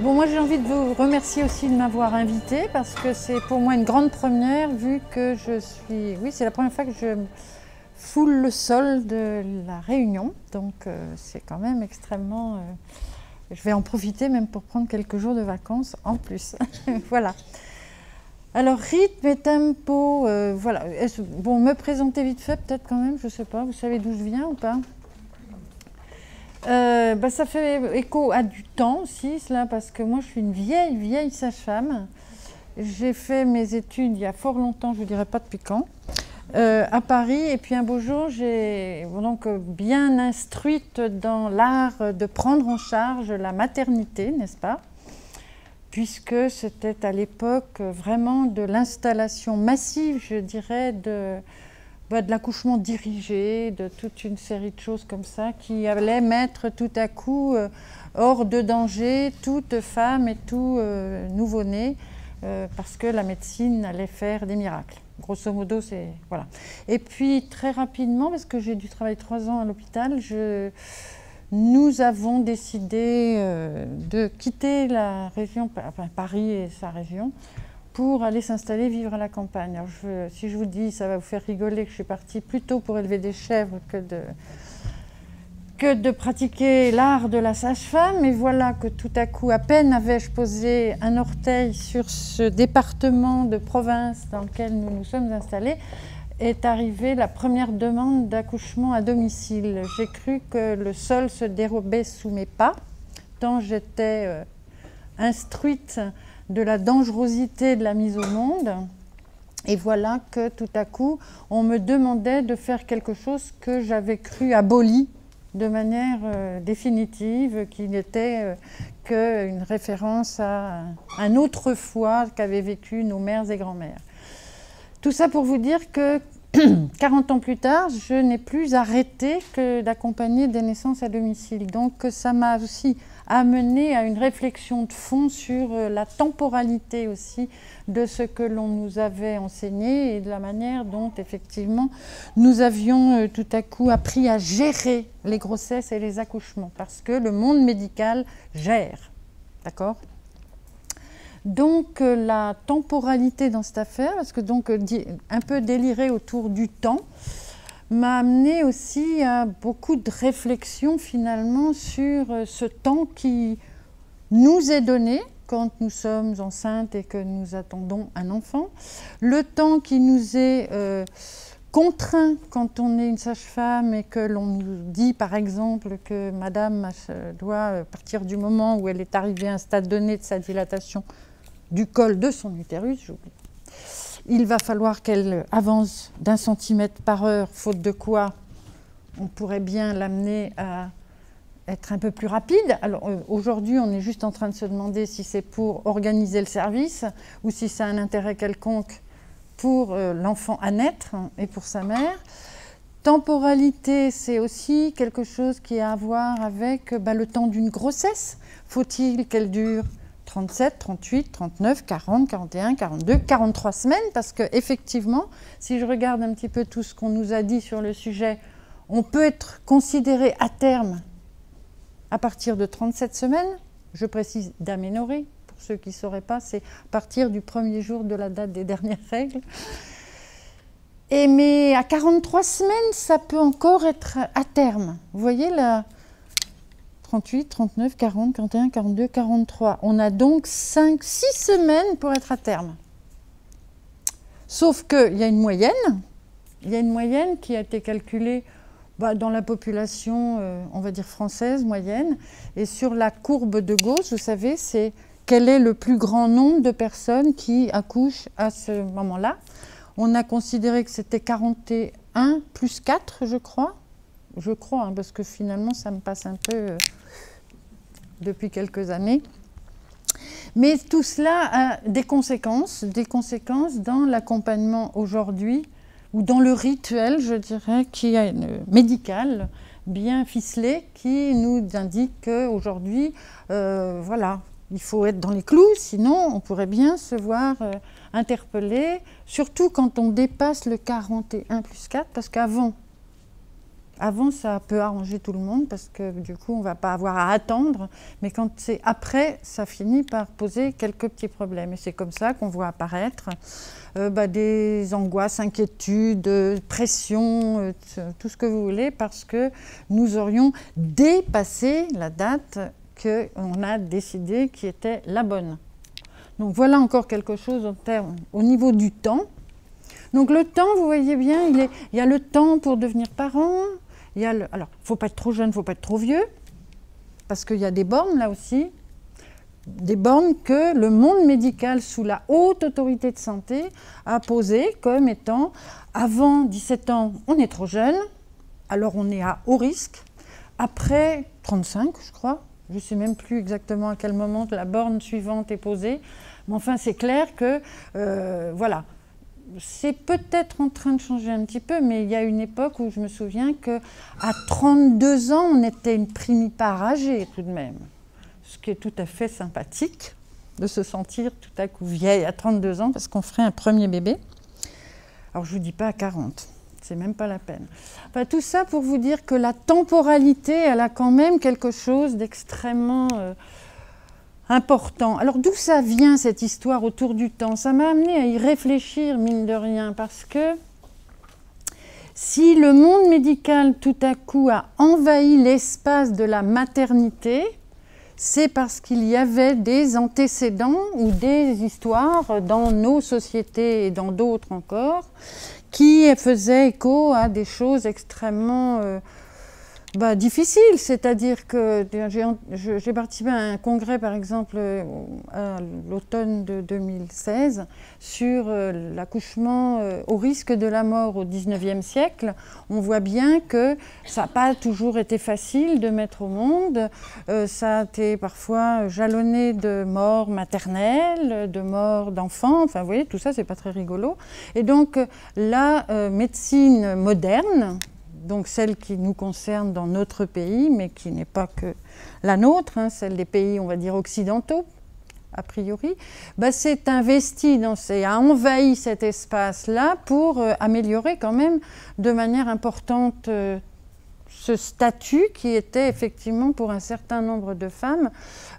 Bon, moi j'ai envie de vous remercier aussi de m'avoir invitée parce que c'est pour moi une grande première vu que je suis... Oui, c'est la première fois que je foule le sol de la Réunion, donc c'est quand même extrêmement... je vais en profiter même pour prendre quelques jours de vacances en plus. Voilà. Alors rythme et tempo, voilà. Bon, me présenter vite fait peut-être quand même, je sais pas, vous savez d'où je viens ou pas? Ça fait écho à du temps aussi, cela, parce que moi je suis une vieille sage-femme. J'ai fait mes études il y a fort longtemps, je ne dirais pas depuis quand, à Paris. Et puis un beau jour, j'ai donc bien instruite dans l'art de prendre en charge la maternité, n'est-ce pas? Puisque c'était à l'époque vraiment de l'installation massive, je dirais, de l'accouchement dirigé, de toute une série de choses comme ça qui allaient mettre tout à coup hors de danger toute femme et tout nouveau-né parce que la médecine allait faire des miracles. Grosso modo, c'est... Voilà. Et puis, très rapidement, parce que j'ai dû travailler 3 ans à l'hôpital, nous avons décidé de quitter la région, enfin Paris et sa région, pour aller s'installer, vivre à la campagne. Alors si je vous dis, ça va vous faire rigoler, que je suis partie plutôt pour élever des chèvres que de pratiquer l'art de la sage-femme. Et voilà que tout à coup, à peine avais-je posé un orteil sur ce département de province dans lequel nous nous sommes installés, est arrivée la première demande d'accouchement à domicile. J'ai cru que le sol se dérobait sous mes pas, tant j'étais instruite de la dangerosité de la mise au monde. Et voilà que tout à coup, on me demandait de faire quelque chose que j'avais cru aboli de manière définitive, qui n'était qu'une référence à un autrefois qu'avaient vécu nos mères et grands-mères. Tout ça pour vous dire que 40 ans plus tard, je n'ai plus arrêté que d'accompagner des naissances à domicile. Donc ça m'a aussi amené à une réflexion de fond sur la temporalité aussi de ce que l'on nous avait enseigné et de la manière dont effectivement nous avions tout à coup appris à gérer les grossesses et les accouchements, parce que le monde médical gère, d'accord ? Donc la temporalité dans cette affaire, parce que donc un peu délirer autour du temps, m'a amené aussi à beaucoup de réflexions finalement sur ce temps qui nous est donné quand nous sommes enceintes et que nous attendons un enfant, le temps qui nous est contraint quand on est une sage-femme et que l'on nous dit par exemple que madame doit, à partir du moment où elle est arrivée à un stade donné de sa dilatation du col de son utérus, j'oublie, il va falloir qu'elle avance d'1 centimètre par heure, faute de quoi on pourrait bien l'amener à être un peu plus rapide. Alors aujourd'hui, on est juste en train de se demander si c'est pour organiser le service ou si ça a un intérêt quelconque pour l'enfant à naître et pour sa mère. Temporalité, c'est aussi quelque chose qui a à voir avec le temps d'une grossesse. Faut-il qu'elle dure 37, 38, 39, 40, 41, 42, 43 semaines, parce qu'effectivement, si je regarde un petit peu tout ce qu'on nous a dit sur le sujet, on peut être considéré à terme à partir de 37 semaines, je précise d'aménorrhée, pour ceux qui ne sauraient pas, c'est à partir du premier jour de la date des dernières règles. Mais à 43 semaines, ça peut encore être à terme. Vous voyez là, 38, 39, 40, 41, 42, 43. On a donc 5, 6 semaines pour être à terme. Sauf qu'il y a une moyenne. Il y a une moyenne qui a été calculée dans la population, on va dire française, moyenne. Et sur la courbe de gauche, vous savez, c'est quel est le plus grand nombre de personnes qui accouchent à ce moment-là. On a considéré que c'était 41 plus 4, je crois. Je crois, parce que finalement, ça me passe un peu depuis quelques années. Mais tout cela a des conséquences dans l'accompagnement aujourd'hui, ou dans le rituel, je dirais, qui est médical, bien ficelé, qui nous indique qu'aujourd'hui, voilà, il faut être dans les clous, sinon on pourrait bien se voir interpellé, surtout quand on dépasse le 41 plus 4, parce qu'avant, Avant, ça peut arranger tout le monde parce que du coup, on ne va pas avoir à attendre. Mais quand c'est après, ça finit par poser quelques petits problèmes. Et c'est comme ça qu'on voit apparaître des angoisses, inquiétudes, pressions, tout ce que vous voulez, parce que nous aurions dépassé la date qu'on a décidé qui était la bonne. Donc voilà encore quelque chose au niveau du temps. Donc le temps, vous voyez bien, il y a le temps pour devenir parent. Alors, il ne faut pas être trop jeune, il ne faut pas être trop vieux, parce qu'il y a des bornes là aussi, des bornes que le monde médical, sous la haute autorité de santé, a posées comme étant avant 17 ans, on est trop jeune, alors on est à haut risque. Après 35, je crois, je ne sais même plus exactement à quel moment la borne suivante est posée, mais enfin c'est clair que, voilà. C'est peut-être en train de changer un petit peu, mais il y a une époque où je me souviens qu'à 32 ans, on était une primipare âgée tout de même. Ce qui est tout à fait sympathique de se sentir tout à coup vieille à 32 ans parce qu'on ferait un premier bébé. Alors je ne vous dis pas à 40, c'est même pas la peine. Enfin, tout ça pour vous dire que la temporalité, elle a quand même quelque chose d'extrêmement important. Alors d'où ça vient cette histoire autour du temps? Ça m'a amené à y réfléchir, mine de rien, parce que si le monde médical tout à coup a envahi l'espace de la maternité, c'est parce qu'il y avait des antécédents ou des histoires dans nos sociétés et dans d'autres encore qui faisaient écho à des choses extrêmement difficile, c'est-à-dire que j'ai participé à un congrès, par exemple, à l'automne de 2016, sur l'accouchement au risque de la mort au XIXe siècle. On voit bien que ça n'a pas toujours été facile de mettre au monde. Ça a été parfois jalonné de morts maternelles, de morts d'enfants. Enfin, vous voyez, tout ça, c'est pas très rigolo. Et donc, la médecine moderne, donc celle qui nous concerne dans notre pays, mais qui n'est pas que la nôtre, hein, celle des pays, on va dire, occidentaux, a priori, s'est investi a envahi cet espace-là pour améliorer quand même de manière importante ce statut qui était effectivement pour un certain nombre de femmes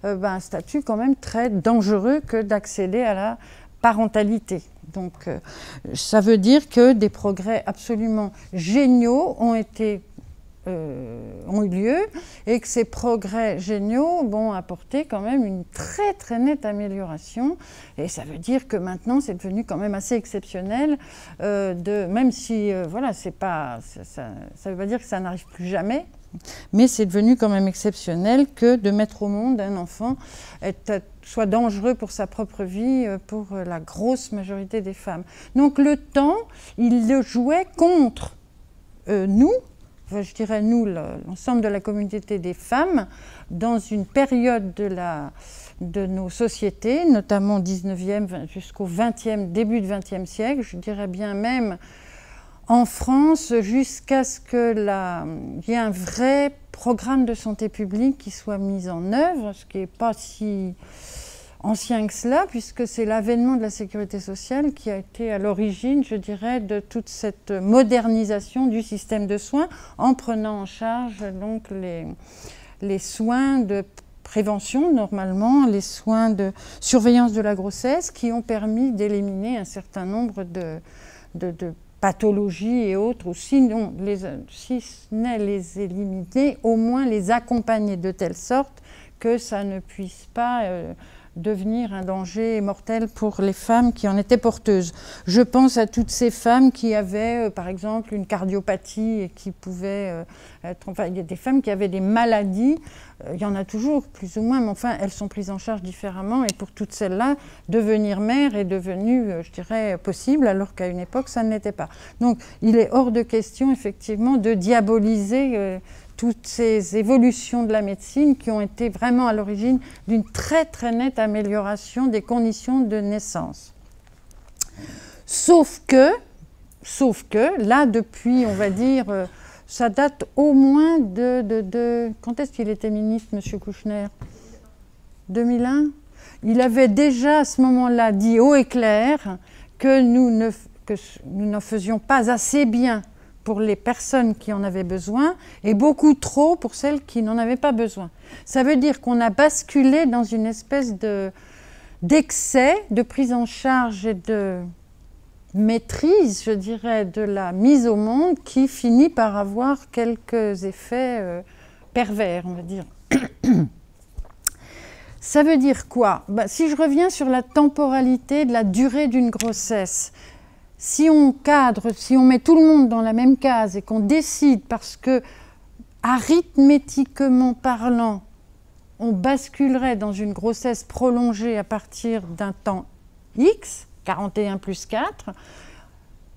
un statut quand même très dangereux que d'accéder à la parentalité. Donc, ça veut dire que des progrès absolument géniaux ont eu lieu et que ces progrès géniaux vont apporter quand même une très très nette amélioration. Et ça veut dire que maintenant, c'est devenu quand même assez exceptionnel, même si, voilà, ça ne veut pas dire que ça n'arrive plus jamais. Mais c'est devenu quand même exceptionnel que de mettre au monde un enfant soit dangereux pour sa propre vie, pour la grosse majorité des femmes. Donc le temps, il le jouait contre nous, enfin, je dirais nous, l'ensemble de la communauté des femmes, dans une période de nos sociétés, notamment au 19e jusqu'au 20e, début du 20e siècle, je dirais bien même en France, jusqu'à ce qu'il y ait un vrai programme de santé publique qui soit mis en œuvre, ce qui n'est pas si ancien que cela, puisque c'est l'avènement de la sécurité sociale qui a été à l'origine, je dirais, de toute cette modernisation du système de soins, en prenant en charge donc les soins de prévention, normalement, les soins de surveillance de la grossesse, qui ont permis d'éliminer un certain nombre de pathologies et autres, ou sinon, si ce n'est les éliminer, au moins les accompagner de telle sorte que ça ne puisse pas devenir un danger mortel pour les femmes qui en étaient porteuses. Je pense à toutes ces femmes qui avaient, par exemple, une cardiopathie et qui pouvaient être... Enfin, il y a des femmes qui avaient des maladies, il y en a toujours, plus ou moins, mais enfin, elles sont prises en charge différemment. Et pour toutes celles-là, devenir mère est devenu, je dirais, possible, alors qu'à une époque, ça ne l'était pas. Donc, il est hors de question, effectivement, de diaboliser toutes ces évolutions de la médecine qui ont été vraiment à l'origine d'une très très nette amélioration des conditions de naissance. Sauf que là, depuis, on va dire, ça date au moins de quand est-ce qu'il était ministre, M. Kouchner? 2001. Il avait déjà à ce moment-là dit haut et clair que nous ne faisions pas assez bien pour les personnes qui en avaient besoin et beaucoup trop pour celles qui n'en avaient pas besoin. Ça veut dire qu'on a basculé dans une espèce d'excès de prise en charge et de maîtrise, je dirais, de la mise au monde qui finit par avoir quelques effets pervers, on va dire. Ça veut dire quoi? Si je reviens sur la temporalité de la durée d'une grossesse, si on cadre, si on met tout le monde dans la même case et qu'on décide parce que, arithmétiquement parlant, on basculerait dans une grossesse prolongée à partir d'un temps X, 41 plus 4,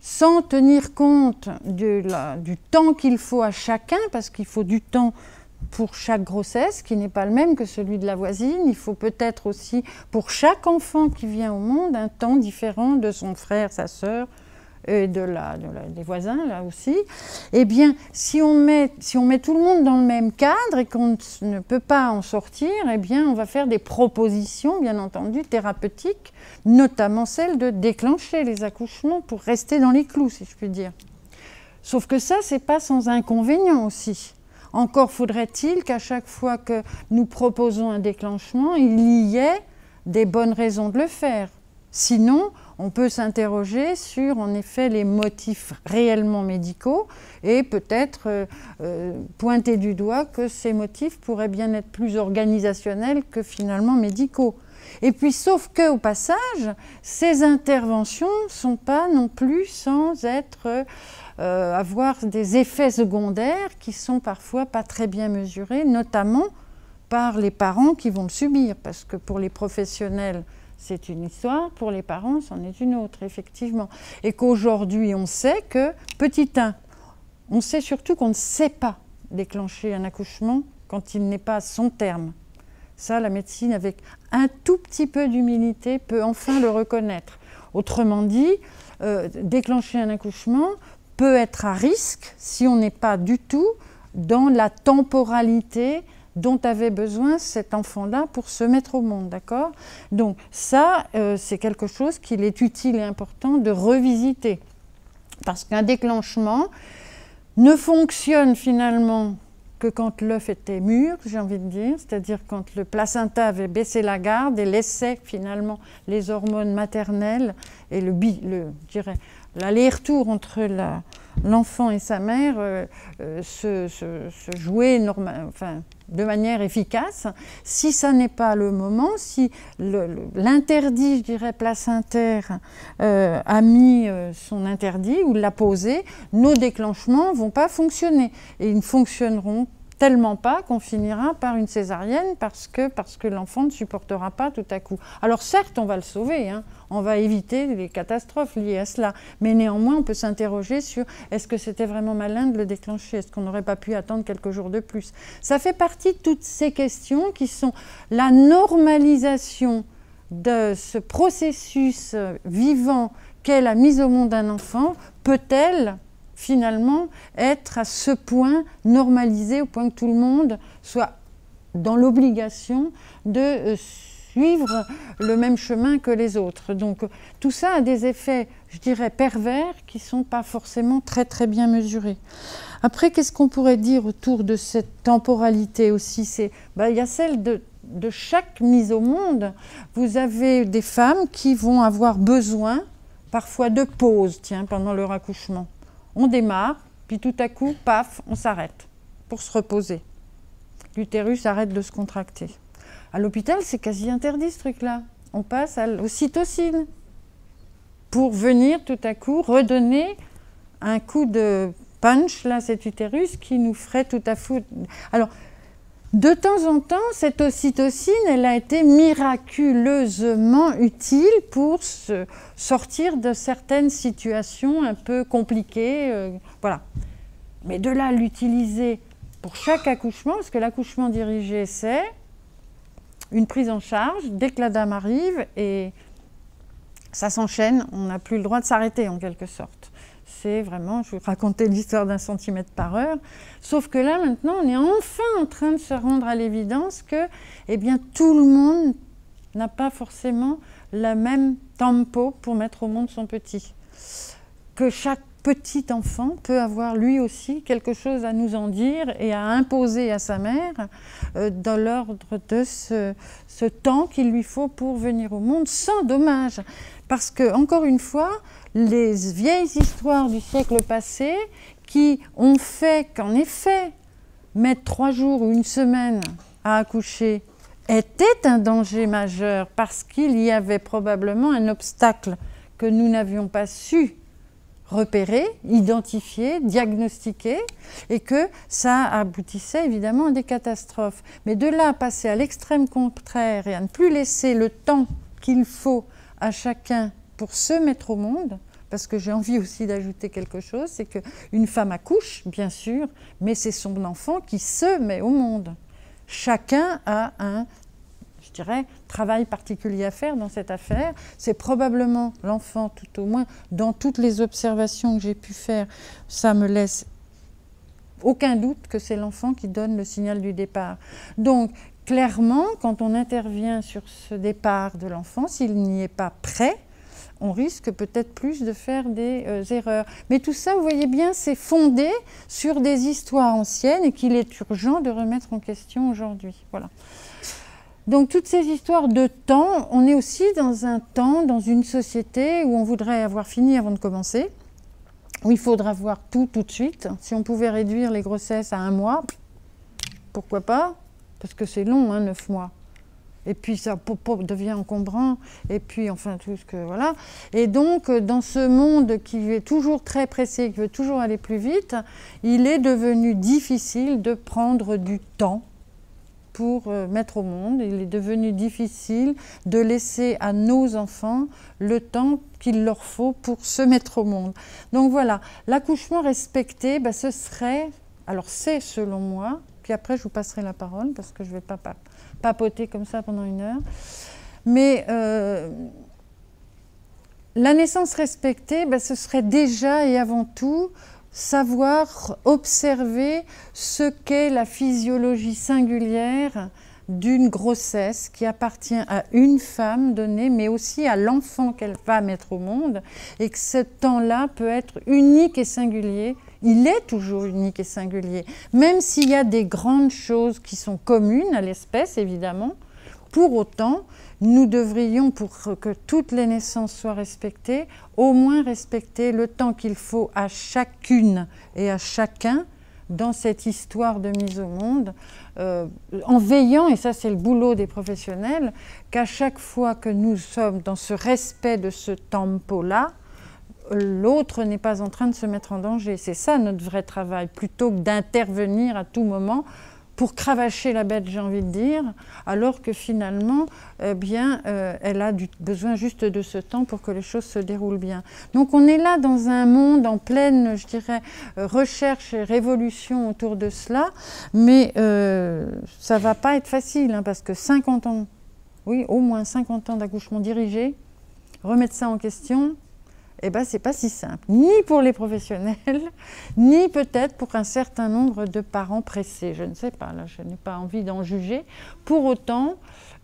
sans tenir compte du temps qu'il faut à chacun, parce qu'il faut du temps pour chaque grossesse, qui n'est pas le même que celui de la voisine. Il faut peut-être aussi, pour chaque enfant qui vient au monde, un temps différent de son frère, sa sœur, et des voisins, là aussi. Eh bien, si on met tout le monde dans le même cadre et qu'on ne peut pas en sortir, eh bien, on va faire des propositions, bien entendu, thérapeutiques, notamment celle de déclencher les accouchements pour rester dans les clous, si je puis dire. Sauf que ça, c'est pas sans inconvénient aussi. Encore faudrait-il qu'à chaque fois que nous proposons un déclenchement, il y ait des bonnes raisons de le faire. Sinon, on peut s'interroger sur, en effet, les motifs réellement médicaux et peut-être pointer du doigt que ces motifs pourraient bien être plus organisationnels que finalement médicaux. Et puis, sauf qu'au passage, ces interventions ne sont pas non plus sans être... avoir des effets secondaires qui sont parfois pas très bien mesurés, notamment par les parents qui vont le subir, parce que pour les professionnels, c'est une histoire, pour les parents, c'en est une autre, effectivement. Et qu'aujourd'hui, on sait que, petit 1, on sait surtout qu'on ne sait pas déclencher un accouchement quand il n'est pas à son terme. Ça, la médecine, avec un tout petit peu d'humilité, peut enfin le reconnaître. Autrement dit, déclencher un accouchement peut être à risque si on n'est pas du tout dans la temporalité dont avait besoin cet enfant-là pour se mettre au monde, d'accord? Donc ça, c'est quelque chose qu'il est utile et important de revisiter. Parce qu'un déclenchement ne fonctionne finalement que quand l'œuf était mûr, j'ai envie de dire, c'est-à-dire quand le placenta avait baissé la garde et laissait finalement les hormones maternelles et l'aller-retour entre l'enfant et sa mère se jouer de manière efficace. Si ça n'est pas le moment, si l'interdit, je dirais, placentaire a mis son interdit ou l'a posé, nos déclenchements ne vont pas fonctionner. Et ils ne fonctionneront tellement pas qu'on finira par une césarienne parce que l'enfant ne supportera pas tout à coup. Alors certes, on va le sauver, hein, on va éviter les catastrophes liées à cela, mais néanmoins, on peut s'interroger sur est-ce que c'était vraiment malin de le déclencher, est-ce qu'on n'aurait pas pu attendre quelques jours de plus. Ça fait partie de toutes ces questions qui sont la normalisation de ce processus vivant qu'est la mise au monde d'un enfant, peut-elle finalement être à ce point normalisé au point que tout le monde soit dans l'obligation de suivre le même chemin que les autres. Donc tout ça a des effets, je dirais, pervers qui ne sont pas forcément très très bien mesurés. Après, qu'est-ce qu'on pourrait dire autour de cette temporalité aussi? Il y a celle de chaque mise au monde. Vous avez des femmes qui vont avoir besoin parfois de pause, pendant leur accouchement. On démarre, puis tout à coup, paf, on s'arrête pour se reposer. L'utérus arrête de se contracter. À l'hôpital, c'est quasi interdit ce truc-là. On passe aux cytocines pour venir tout à coup redonner un coup de punch là, cet utérus qui nous ferait tout à coup... Alors, de temps en temps, cette ocytocine, elle a été miraculeusement utile pour se sortir de certaines situations un peu compliquées. Voilà. Mais de là, l'utiliser pour chaque accouchement, parce que l'accouchement dirigé, c'est une prise en charge dès que la dame arrive et ça s'enchaîne, on n'a plus le droit de s'arrêter en quelque sorte. C'est vraiment, je vous racontais l'histoire d'1 centimètre par heure, sauf que là maintenant on est enfin en train de se rendre à l'évidence que tout le monde n'a pas forcément le même tempo pour mettre au monde son petit. Que chaque petit enfant peut avoir lui aussi quelque chose à nous en dire et à imposer à sa mère dans l'ordre de ce temps qu'il lui faut pour venir au monde sans dommage. Parce que, encore une fois, les vieilles histoires du siècle passé qui ont fait qu'en effet, mettre 3 jours ou 1 semaine à accoucher était un danger majeur parce qu'il y avait probablement un obstacle que nous n'avions pas su repérer, identifier, diagnostiquer, et que ça aboutissait évidemment à des catastrophes. Mais de là à passer à l'extrême contraire et à ne plus laisser le temps qu'il faut à chacun pour se mettre au monde, parce que j'ai envie aussi d'ajouter quelque chose, c'est qu'une femme accouche, bien sûr, mais c'est son enfant qui se met au monde. Chacun a un, je dirais, travail particulier à faire dans cette affaire. C'est probablement l'enfant, tout au moins, dans toutes les observations que j'ai pu faire, ça me laisse aucun doute que c'est l'enfant qui donne le signal du départ. Donc, clairement, quand on intervient sur ce départ de l'enfant, s'il n'y est pas prêt, on risque peut-être plus de faire des erreurs. Mais tout ça, vous voyez bien, c'est fondé sur des histoires anciennes et qu'il est urgent de remettre en question aujourd'hui. Voilà. Donc toutes ces histoires de temps, on est aussi dans un temps, dans une société où on voudrait avoir fini avant de commencer, où il faudra voir tout de suite. Si on pouvait réduire les grossesses à 1 mois, pourquoi pas? Parce que c'est long, hein, 9 mois. Et puis ça devient encombrant, et puis enfin tout ce que voilà. Et donc dans ce monde qui est toujours très pressé, qui veut toujours aller plus vite, il est devenu difficile de prendre du temps pour mettre au monde. Il est devenu difficile de laisser à nos enfants le temps qu'il leur faut pour se mettre au monde. Donc voilà, l'accouchement respecté, ben, ce serait, alors c'est selon moi, puis après je vous passerai la parole parce que je ne vais pas papoter comme ça pendant 1 heure. Mais la naissance respectée, ben, ce serait déjà et avant tout savoir observer ce qu'est la physiologie singulière d'une grossesse qui appartient à une femme donnée, mais aussi à l'enfant qu'elle va mettre au monde, et que ce temps-là peut être unique et singulier. Il est toujours unique et singulier, même s'il y a des grandes choses qui sont communes à l'espèce, évidemment. Pour autant, nous devrions, pour que toutes les naissances soient respectées, au moins respecter le temps qu'il faut à chacune et à chacun dans cette histoire de mise au monde, en veillant, et ça c'est le boulot des professionnels, qu'à chaque fois que nous sommes dans ce respect de ce tempo-là, l'autre n'est pas en train de se mettre en danger. C'est ça notre vrai travail, plutôt que d'intervenir à tout moment pour cravacher la bête, j'ai envie de dire, alors que finalement, elle a besoin juste de ce temps pour que les choses se déroulent bien. Donc on est là dans un monde en pleine, je dirais, recherche et révolution autour de cela, mais ça ne va pas être facile, hein, parce que 50 ans, oui, au moins 50 ans d'accouchement dirigé, remettre ça en question, eh ben, c'est pas si simple, ni pour les professionnels, ni peut-être pour un certain nombre de parents pressés. Je ne sais pas, là, je n'ai pas envie d'en juger. Pour autant,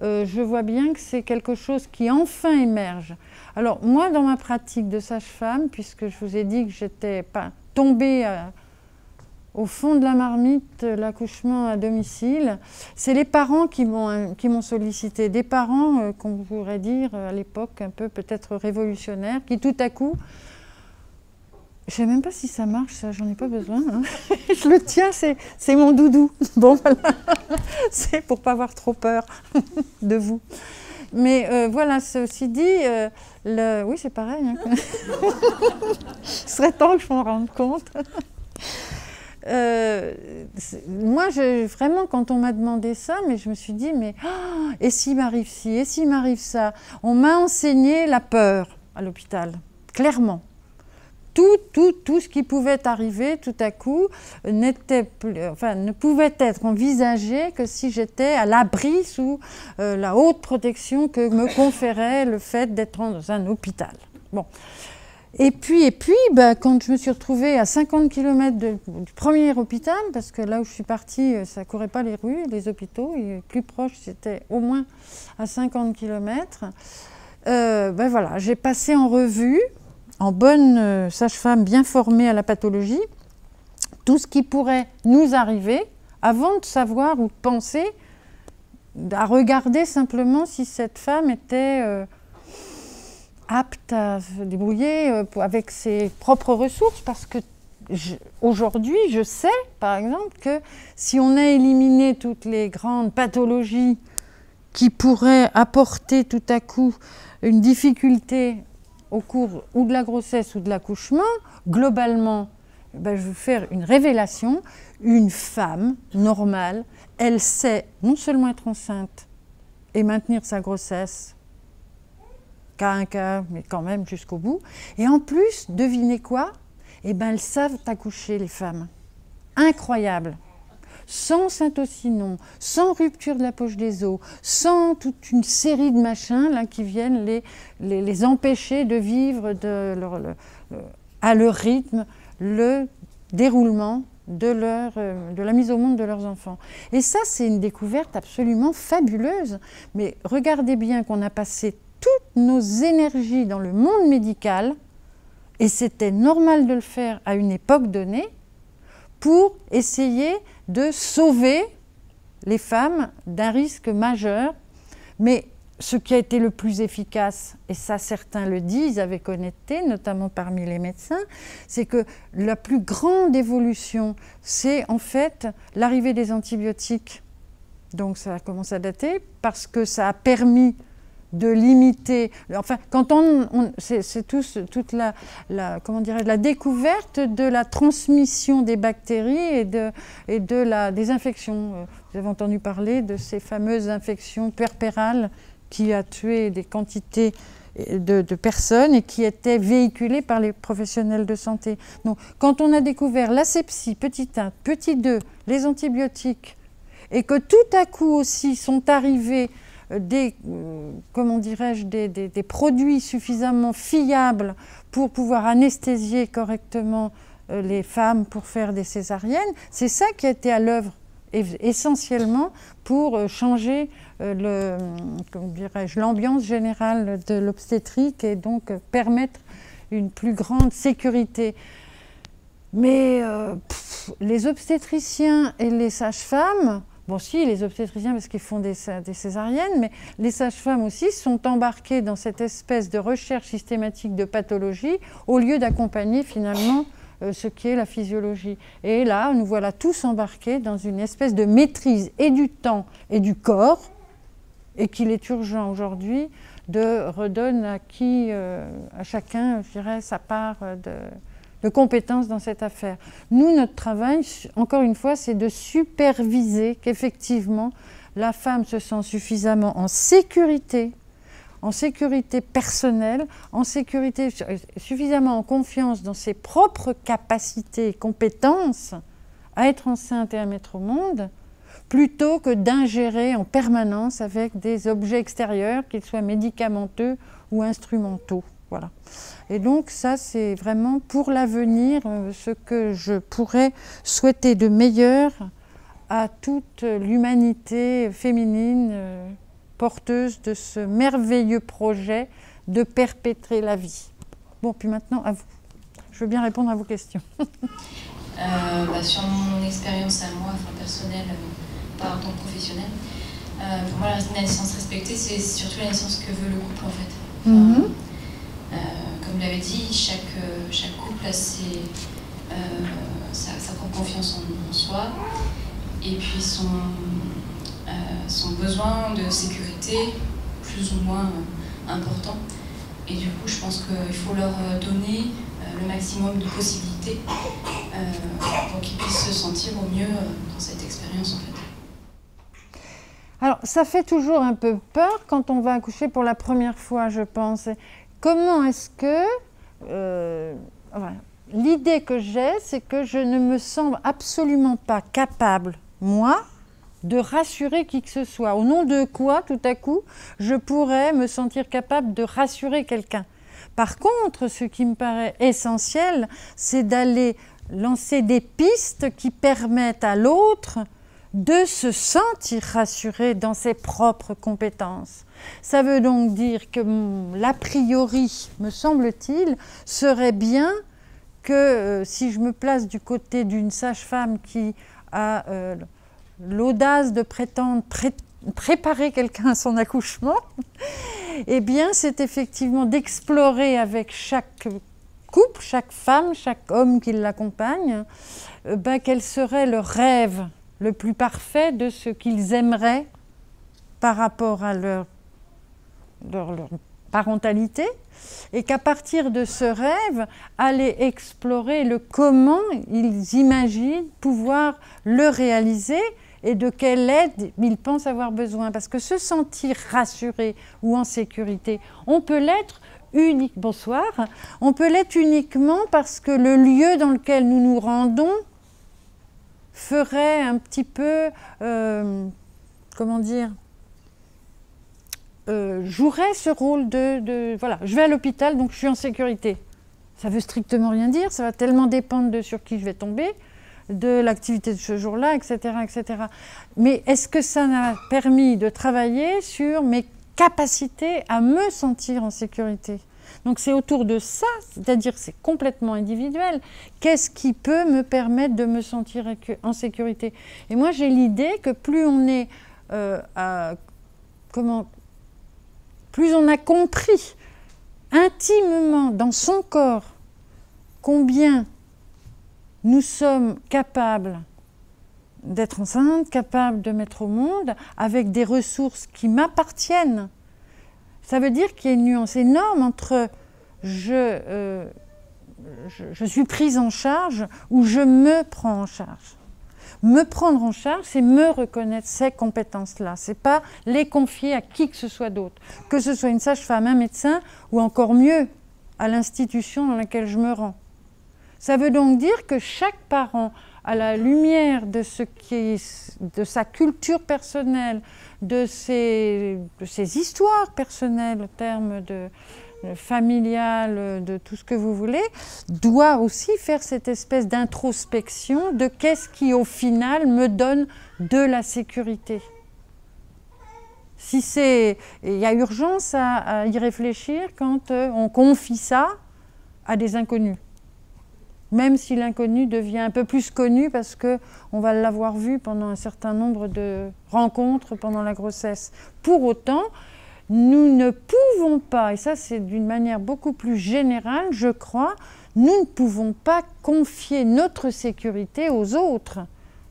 je vois bien que c'est quelque chose qui enfin émerge. Alors, moi, dans ma pratique de sage-femme, puisque je vous ai dit que j'étais pas tombée au fond de la marmite, l'accouchement à domicile, c'est les parents qui m'ont sollicité. Des parents, qu'on pourrait dire à l'époque un peu peut-être révolutionnaires, qui tout à coup, je ne sais même pas si ça marche, ça, j'en ai pas besoin. Hein. Je le tiens, c'est mon doudou. Bon, voilà, c'est pour pas avoir trop peur de vous. Mais voilà, ceci dit, oui, c'est pareil. Hein. Il serait temps que je m'en rende compte. Moi, vraiment, quand on m'a demandé ça, mais je me suis dit, mais et s'il m'arrive ci, et s'il m'arrive ça? On m'a enseigné la peur à l'hôpital, clairement. Tout ce qui pouvait arriver tout à coup ne pouvait être envisagé que si j'étais à l'abri sous la haute protection que me conférait le fait d'être dans un hôpital. Bon. Et puis quand je me suis retrouvée à 50 km du premier hôpital, parce que là où je suis partie, ça ne courait pas les rues, les hôpitaux, et plus proche, c'était au moins à 50 km, voilà, j'ai passé en revue en bonne sage-femme bien formée à la pathologie, tout ce qui pourrait nous arriver avant de savoir ou de penser à regarder simplement si cette femme était apte à se débrouiller avec ses propres ressources, parce que aujourd'hui, je sais, par exemple, que si on a éliminé toutes les grandes pathologies qui pourraient apporter tout à coup une difficulté au cours ou de la grossesse ou de l'accouchement, globalement, ben, je vais faire une révélation, une femme normale, elle sait non seulement être enceinte et maintenir sa grossesse, cas un cas, mais quand même jusqu'au bout, et en plus, devinez quoi? Eh bien, elles savent accoucher, les femmes. Incroyable. Sans syntocinon, sans rupture de la poche des os, sans toute une série de machins là, qui viennent les empêcher de vivre à leur rythme le déroulement de la mise au monde de leurs enfants. Et ça, c'est une découverte absolument fabuleuse. Mais regardez bien qu'on a passé toutes nos énergies dans le monde médical, et c'était normal de le faire à une époque donnée, pour essayer de sauver les femmes d'un risque majeur. Mais ce qui a été le plus efficace, et ça certains le disent avec honnêteté, notamment parmi les médecins, c'est que la plus grande évolution, c'est en fait l'arrivée des antibiotiques. Donc ça commence à dater, parce que ça a permis de limiter, enfin, quand c'est toute la découverte de la transmission des bactéries et des infections. Vous avez entendu parler de ces fameuses infections puerpérales qui a tué des quantités de personnes et qui étaient véhiculées par les professionnels de santé. Donc, quand on a découvert l'asepsie, petit 1, petit 2, les antibiotiques, et que tout à coup aussi sont arrivés des produits suffisamment fiables pour pouvoir anesthésier correctement les femmes pour faire des césariennes, c'est ça qui a été à l'œuvre essentiellement pour changer l'ambiance générale de l'obstétrique et donc permettre une plus grande sécurité. Mais les obstétriciens et les sages-femmes, bon si, les obstétriciens parce qu'ils font des césariennes, mais les sages-femmes aussi sont embarquées dans cette espèce de recherche systématique de pathologie au lieu d'accompagner finalement ce qui est la physiologie. Et là, nous voilà tous embarqués dans une espèce de maîtrise et du temps et du corps, et qu'il est urgent aujourd'hui de redonner à chacun, je dirais, sa part de compétences dans cette affaire. Nous, notre travail, encore une fois, c'est de superviser qu'effectivement la femme se sent suffisamment en sécurité personnelle, en sécurité, suffisamment en confiance dans ses propres capacités et compétences à être enceinte et à mettre au monde, plutôt que d'ingérer en permanence avec des objets extérieurs, qu'ils soient médicamenteux ou instrumentaux. Voilà. Et donc ça, c'est vraiment pour l'avenir ce que je pourrais souhaiter de meilleur à toute l'humanité féminine porteuse de ce merveilleux projet de perpétrer la vie. Bon, puis maintenant, à vous. Je veux bien répondre à vos questions. Sur mon expérience à moi, personnelle, pas en tant que professionnelle, pour moi, la naissance respectée, c'est surtout la naissance que veut le couple, en fait. Comme vous l'avez dit, chaque couple a sa propre confiance en soi, et puis son besoin de sécurité plus ou moins important. Et du coup, je pense qu'il faut leur donner le maximum de possibilités pour qu'ils puissent se sentir au mieux dans cette expérience, en fait. Alors, ça fait toujours un peu peur quand on va accoucher pour la première fois, je pense. Comment est-ce que... l'idée que j'ai, c'est que je ne me sens absolument pas capable, moi, de rassurer qui que ce soit. Au nom de quoi, tout à coup, je pourrais me sentir capable de rassurer quelqu'un. Par contre, ce qui me paraît essentiel, c'est d'aller lancer des pistes qui permettent à l'autre de se sentir rassuré dans ses propres compétences. Ça veut donc dire que l'a priori, me semble-t-il, serait bien que si je me place du côté d'une sage-femme qui a l'audace de prétendre préparer quelqu'un à son accouchement, eh bien c'est effectivement d'explorer avec chaque couple, chaque femme, chaque homme qui l'accompagne, quel serait le rêve le plus parfait de ce qu'ils aimeraient par rapport à leur parentalité, et qu'à partir de ce rêve, aller explorer le comment ils imaginent pouvoir le réaliser et de quelle aide ils pensent avoir besoin. Parce que se sentir rassuré ou en sécurité, on peut l'être on peut l'être uniquement parce que le lieu dans lequel nous nous rendons ferait un petit peu, comment dire, jouerait ce rôle voilà, je vais à l'hôpital donc je suis en sécurité. Ça veut strictement rien dire, ça va tellement dépendre de sur qui je vais tomber, de l'activité de ce jour-là, etc., etc. Mais est-ce que ça m'a permis de travailler sur mes capacités à me sentir en sécurité? Donc c'est autour de ça, c'est-à-dire c'est complètement individuel. Qu'est-ce qui peut me permettre de me sentir en sécurité? Et moi j'ai l'idée que plus on est plus on a compris intimement dans son corps combien nous sommes capables d'être enceinte, capables de mettre au monde, avec des ressources qui m'appartiennent. Ça veut dire qu'il y a une nuance énorme entre je suis prise en charge ou je me prends en charge. Me prendre en charge, c'est me reconnaître ces compétences-là. Ce n'est pas les confier à qui que ce soit d'autre. Que ce soit une sage-femme, un médecin, ou encore mieux, à l'institution dans laquelle je me rends. Ça veut donc dire que chaque parent, à la lumière de de sa culture personnelle, de ses histoires personnelles, en termes de familial, de tout ce que vous voulez, doit aussi faire cette espèce d'introspection de qu'est-ce qui, au final, me donne de la sécurité. Si il y a urgence à y réfléchir quand on confie ça à des inconnus. Même si l'inconnu devient un peu plus connu parce qu'on va l'avoir vu pendant un certain nombre de rencontres pendant la grossesse. Pour autant, nous ne pouvons pas, et ça c'est d'une manière beaucoup plus générale, je crois, nous ne pouvons pas confier notre sécurité aux autres,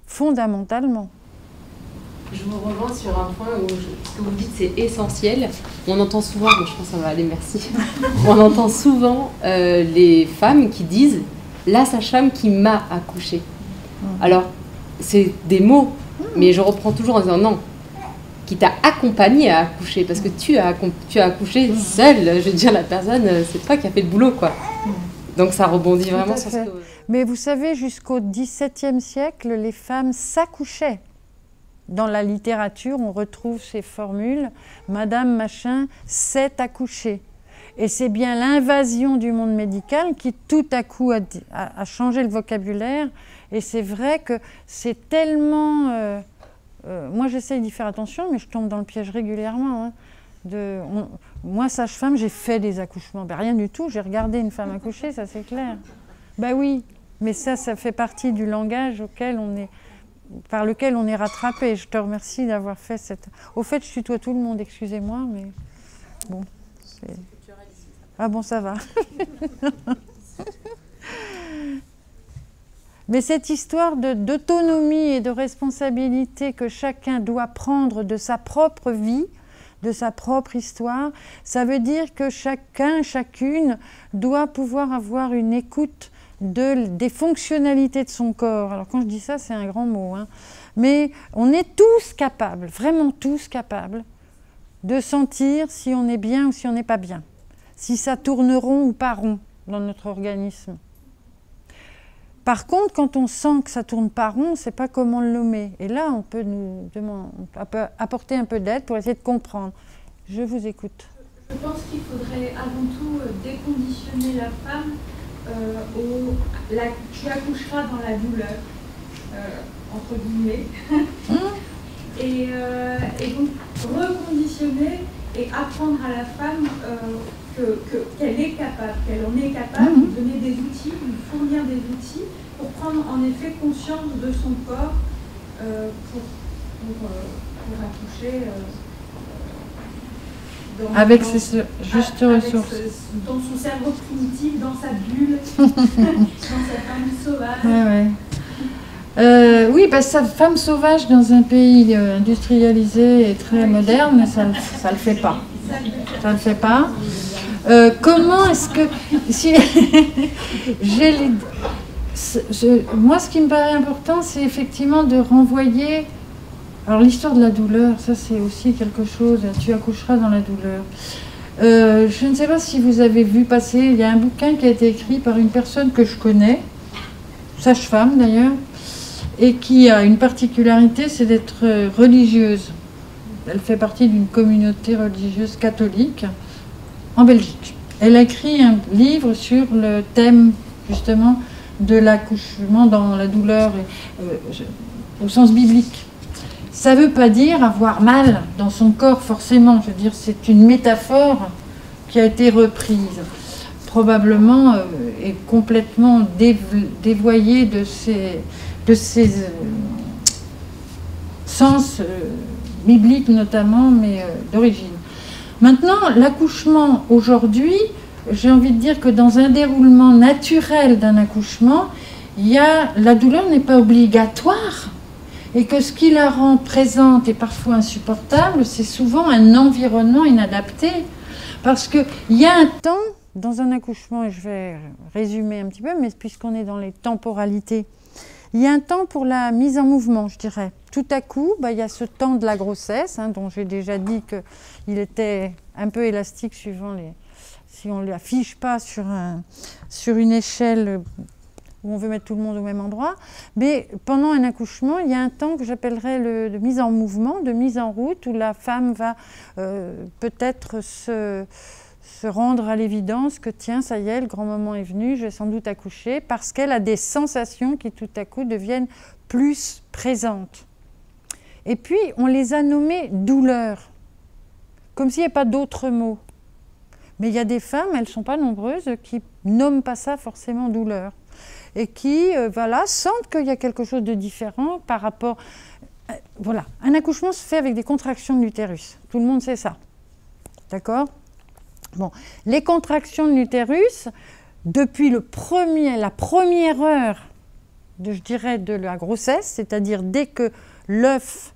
fondamentalement. Je vous rejoins sur un point où ce que vous dites c'est essentiel. On entend souvent, je pense que ça va aller, merci. On entend souvent les femmes qui disent « la sage-femme qui m'a accouchée ». Alors, c'est des mots, mais je reprends toujours en disant « non ». Qui t'a accompagné à accoucher, parce que tu as accouché seule, je veux dire, la personne, c'est toi qui as fait le boulot, quoi. Donc ça rebondit vraiment sur ce que... Mais vous savez, jusqu'au XVIIe siècle, les femmes s'accouchaient. Dans la littérature, on retrouve ces formules « Madame Machin s'est accouchée ». Et c'est bien l'invasion du monde médical qui tout à coup a changé le vocabulaire. Et c'est vrai que c'est tellement... moi, j'essaye d'y faire attention, mais je tombe dans le piège régulièrement. Hein, moi, sage-femme, j'ai fait des accouchements. Ben, rien du tout, j'ai regardé une femme accoucher, ça c'est clair. Ben oui, mais ça fait partie du langage par lequel on est rattrapé. Je te remercie d'avoir fait cette... Au fait, je tutoie tout le monde, excusez-moi, mais bon. Ah bon, ça va. Mais cette histoire d'autonomie et de responsabilité que chacun doit prendre de sa propre vie, de sa propre histoire, ça veut dire que chacun, chacune doit pouvoir avoir une écoute des fonctionnalités de son corps. Alors quand je dis ça, c'est un grand mot, hein. Mais on est tous capables, vraiment tous capables, de sentir si on est bien ou si on n'est pas bien, si ça tourne rond ou pas rond dans notre organisme. Par contre, quand on sent que ça ne tourne pas rond, on ne sait pas comment le nommer. Et là, on peut apporter un peu d'aide pour essayer de comprendre. Je vous écoute. Je pense qu'il faudrait avant tout déconditionner la femme tu accoucheras dans la douleur. entre guillemets, et donc reconditionner et apprendre à la femme qu'elle est capable, qu'elle en est capable, lui donner des outils, lui fournir des outils pour prendre en effet conscience de son corps pour accoucher avec ses justes ressources. Dans son cerveau primitif, dans sa bulle, dans sa femme sauvage. Oui, parce que femme sauvage dans un pays industrialisé et très moderne, ça le fait pas. Ça le fait pas. Comment est-ce que... moi, ce qui me paraît important, c'est effectivement de renvoyer... Alors, l'histoire de la douleur, ça, c'est aussi quelque chose... Tu accoucheras dans la douleur. Je ne sais pas si vous avez vu passer... Il y a un bouquin qui a été écrit par une personne que je connais, sage-femme d'ailleurs, et qui a une particularité, c'est d'être religieuse. Elle fait partie d'une communauté religieuse catholique en Belgique. Elle a écrit un livre sur le thème, justement, de l'accouchement dans la douleur, au sens biblique. Ça ne veut pas dire avoir mal dans son corps, forcément. Je veux dire, c'est une métaphore qui a été reprise, probablement et complètement dévoyée de ses sens bibliques notamment, mais d'origine. Maintenant, l'accouchement aujourd'hui, j'ai envie de dire que dans un déroulement naturel d'un accouchement, la douleur n'est pas obligatoire et que ce qui la rend présente et parfois insupportable, c'est souvent un environnement inadapté. Parce qu'il y a un temps, dans un accouchement, et je vais résumer un petit peu, mais puisqu'on est dans les temporalités, il y a un temps pour la mise en mouvement, je dirais. Tout à coup, il y a ce temps de la grossesse, dont j'ai déjà dit qu'il était un peu élastique suivant si on ne l'affiche pas sur une échelle où on veut mettre tout le monde au même endroit. Mais pendant un accouchement, il y a un temps que j'appellerais de mise en mouvement, de mise en route, où la femme va peut-être se rendre à l'évidence que tiens, ça y est, le grand moment est venu, je vais sans doute accoucher, parce qu'elle a des sensations qui tout à coup deviennent plus présentes. Et puis, on les a nommées douleurs, comme s'il n'y avait pas d'autres mots. Mais il y a des femmes, elles ne sont pas nombreuses, qui nomment pas ça forcément douleur. Et qui, sentent qu'il y a quelque chose de différent par rapport... Voilà, un accouchement se fait avec des contractions de l'utérus. Tout le monde sait ça. D'accord ? Bon, les contractions de l'utérus, depuis la première heure, je dirais, de la grossesse, c'est-à-dire dès que l'œuf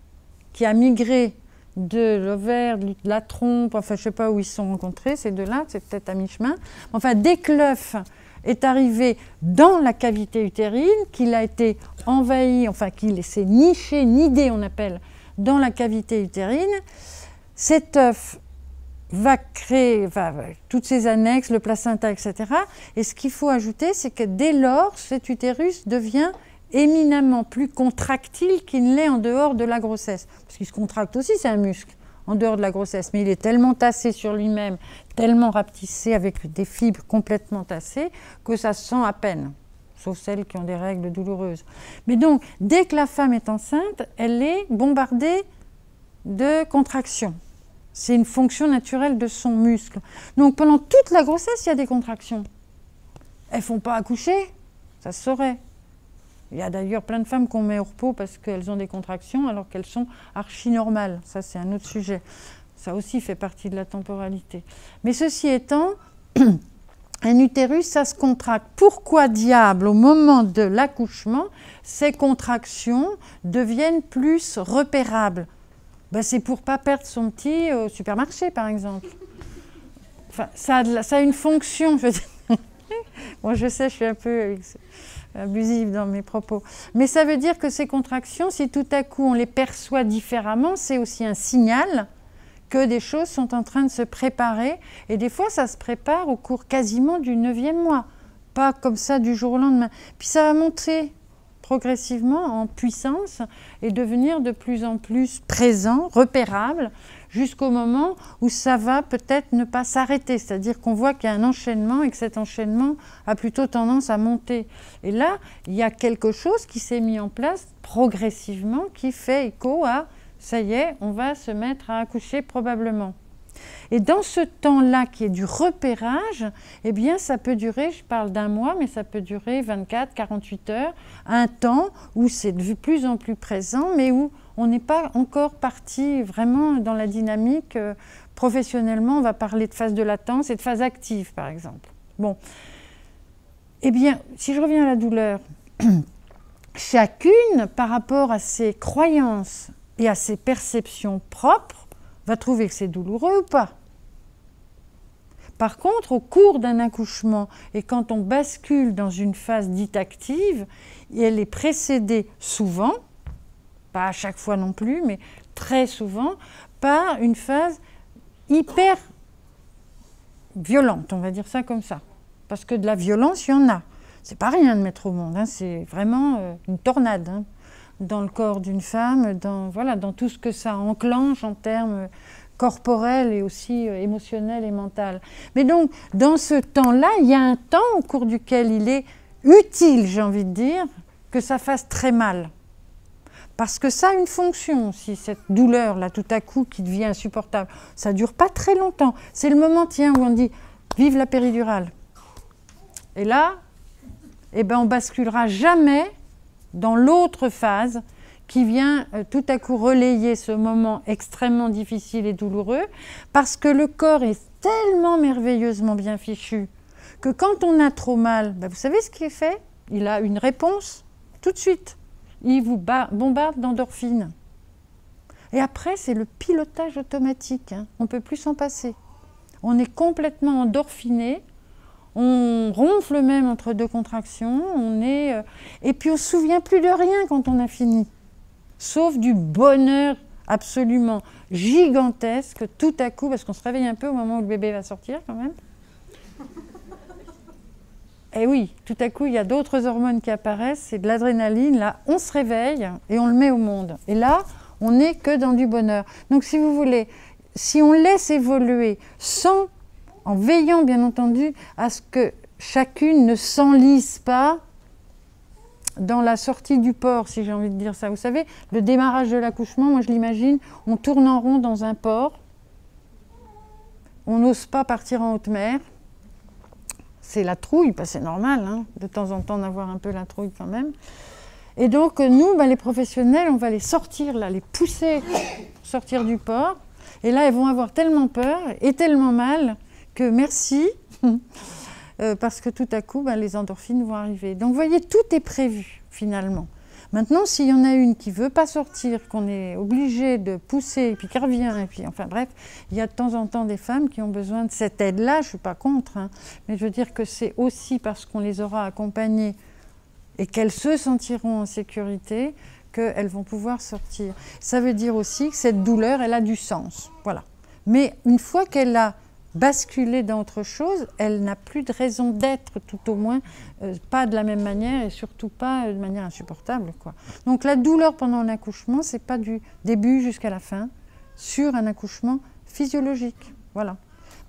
qui a migré de l'ovaire, de la trompe, enfin je ne sais pas où ils se sont rencontrés, ces deux-là, c'est peut-être à mi-chemin, enfin dès que l'œuf est arrivé dans la cavité utérine, qu'il a été envahi, enfin qu'il s'est niché, nidé on appelle, dans la cavité utérine, cet œuf va créer toutes ces annexes, le placenta, etc. Et ce qu'il faut ajouter, c'est que dès lors, cet utérus devient éminemment plus contractile qu'il ne l'est en dehors de la grossesse. Parce qu'il se contracte aussi, c'est un muscle, en dehors de la grossesse. Mais il est tellement tassé sur lui-même, tellement rapetissé avec des fibres complètement tassées, que ça se sent à peine, sauf celles qui ont des règles douloureuses. Mais donc, dès que la femme est enceinte, elle est bombardée de contractions. C'est une fonction naturelle de son muscle. Donc pendant toute la grossesse, il y a des contractions. Elles ne font pas accoucher, ça se saurait. Il y a d'ailleurs plein de femmes qu'on met au repos parce qu'elles ont des contractions alors qu'elles sont archi-normales. Ça, c'est un autre sujet. Ça aussi fait partie de la temporalité. Mais ceci étant, un utérus, ça se contracte. Pourquoi diable, au moment de l'accouchement, ces contractions deviennent plus repérables ? C'est pour ne pas perdre son petit au supermarché, par exemple. Enfin, ça a une fonction. Bon, je sais, je suis un peu abusive dans mes propos. Mais ça veut dire que ces contractions, si tout à coup on les perçoit différemment, c'est aussi un signal que des choses sont en train de se préparer. Et des fois, ça se prépare au cours quasiment du 9e mois. Pas comme ça du jour au lendemain. Puis ça va monter progressivement en puissance et devenir de plus en plus présent, repérable, jusqu'au moment où ça va peut-être ne pas s'arrêter. C'est-à-dire qu'on voit qu'il y a un enchaînement et que cet enchaînement a plutôt tendance à monter. Et là, il y a quelque chose qui s'est mis en place progressivement qui fait écho à « ça y est, on va se mettre à accoucher probablement ». Et dans ce temps-là qui est du repérage, eh bien ça peut durer, je parle d'un mois, mais ça peut durer 24, 48 heures, un temps où c'est de plus en plus présent, mais où on n'est pas encore parti vraiment dans la dynamique. Professionnellement, on va parler de phase de latence et de phase active, par exemple. Bon. Eh bien, si je reviens à la douleur, chacune, par rapport à ses croyances et à ses perceptions propres, va trouver que c'est douloureux ou pas. Par contre, au cours d'un accouchement, et quand on bascule dans une phase dite active, elle est précédée souvent, pas à chaque fois non plus, mais très souvent, par une phase hyper violente, on va dire ça comme ça. Parce que de la violence, il y en a. C'est pas rien de mettre au monde, hein, c'est vraiment une tornade. Hein, dans le corps d'une femme, voilà, dans tout ce que ça enclenche en termes corporels et aussi émotionnels et mentaux. Mais donc, dans ce temps-là, il y a un temps au cours duquel il est utile, j'ai envie de dire, que ça fasse très mal. Parce que ça a une fonction aussi, cette douleur-là, tout à coup, qui devient insupportable. Ça ne dure pas très longtemps. C'est le moment, tiens, où on dit « vive la péridurale ». Et là, eh ben, on ne basculera jamais dans l'autre phase qui vient tout à coup relayer ce moment extrêmement difficile et douloureux, parce que le corps est tellement merveilleusement bien fichu que quand on a trop mal, ben vous savez ce qui est fait? Il a une réponse tout de suite. Il vous bombarde d'endorphines. Et après, c'est le pilotage automatique. Hein. On ne peut plus s'en passer. On est complètement endorphiné. On ronfle même entre deux contractions, et puis on ne se souvient plus de rien quand on a fini, sauf du bonheur absolument gigantesque, tout à coup, parce qu'on se réveille un peu au moment où le bébé va sortir quand même. Et oui, tout à coup, il y a d'autres hormones qui apparaissent, c'est de l'adrénaline, là, on se réveille et on le met au monde. Et là, on n'est que dans du bonheur. Donc si vous voulez, si on laisse évoluer en veillant bien entendu à ce que chacune ne s'enlise pas dans la sortie du port, si j'ai envie de dire ça. Vous savez, le démarrage de l'accouchement, moi je l'imagine, on tourne en rond dans un port, on n'ose pas partir en haute mer, c'est la trouille, c'est normal, hein, de temps en temps d'avoir un peu la trouille quand même. Et donc nous, les professionnels, on va les sortir, là, les pousser, sortir du port, et là elles vont avoir tellement peur et tellement mal que merci, parce que tout à coup, les endorphines vont arriver. Donc, vous voyez, tout est prévu, finalement. Maintenant, s'il y en a une qui ne veut pas sortir, qu'on est obligé de pousser, et puis qui revient, et puis, enfin bref, il y a de temps en temps des femmes qui ont besoin de cette aide-là, je ne suis pas contre, hein, mais je veux dire que c'est aussi parce qu'on les aura accompagnées et qu'elles se sentiront en sécurité qu'elles vont pouvoir sortir. Ça veut dire aussi que cette douleur, elle a du sens, voilà. Mais une fois qu'elle a basculer dans autre chose, elle n'a plus de raison d'être, tout au moins, pas de la même manière et surtout pas de manière insupportable, quoi. Donc la douleur pendant l'accouchement, c'est pas du début jusqu'à la fin, sur un accouchement physiologique. Voilà.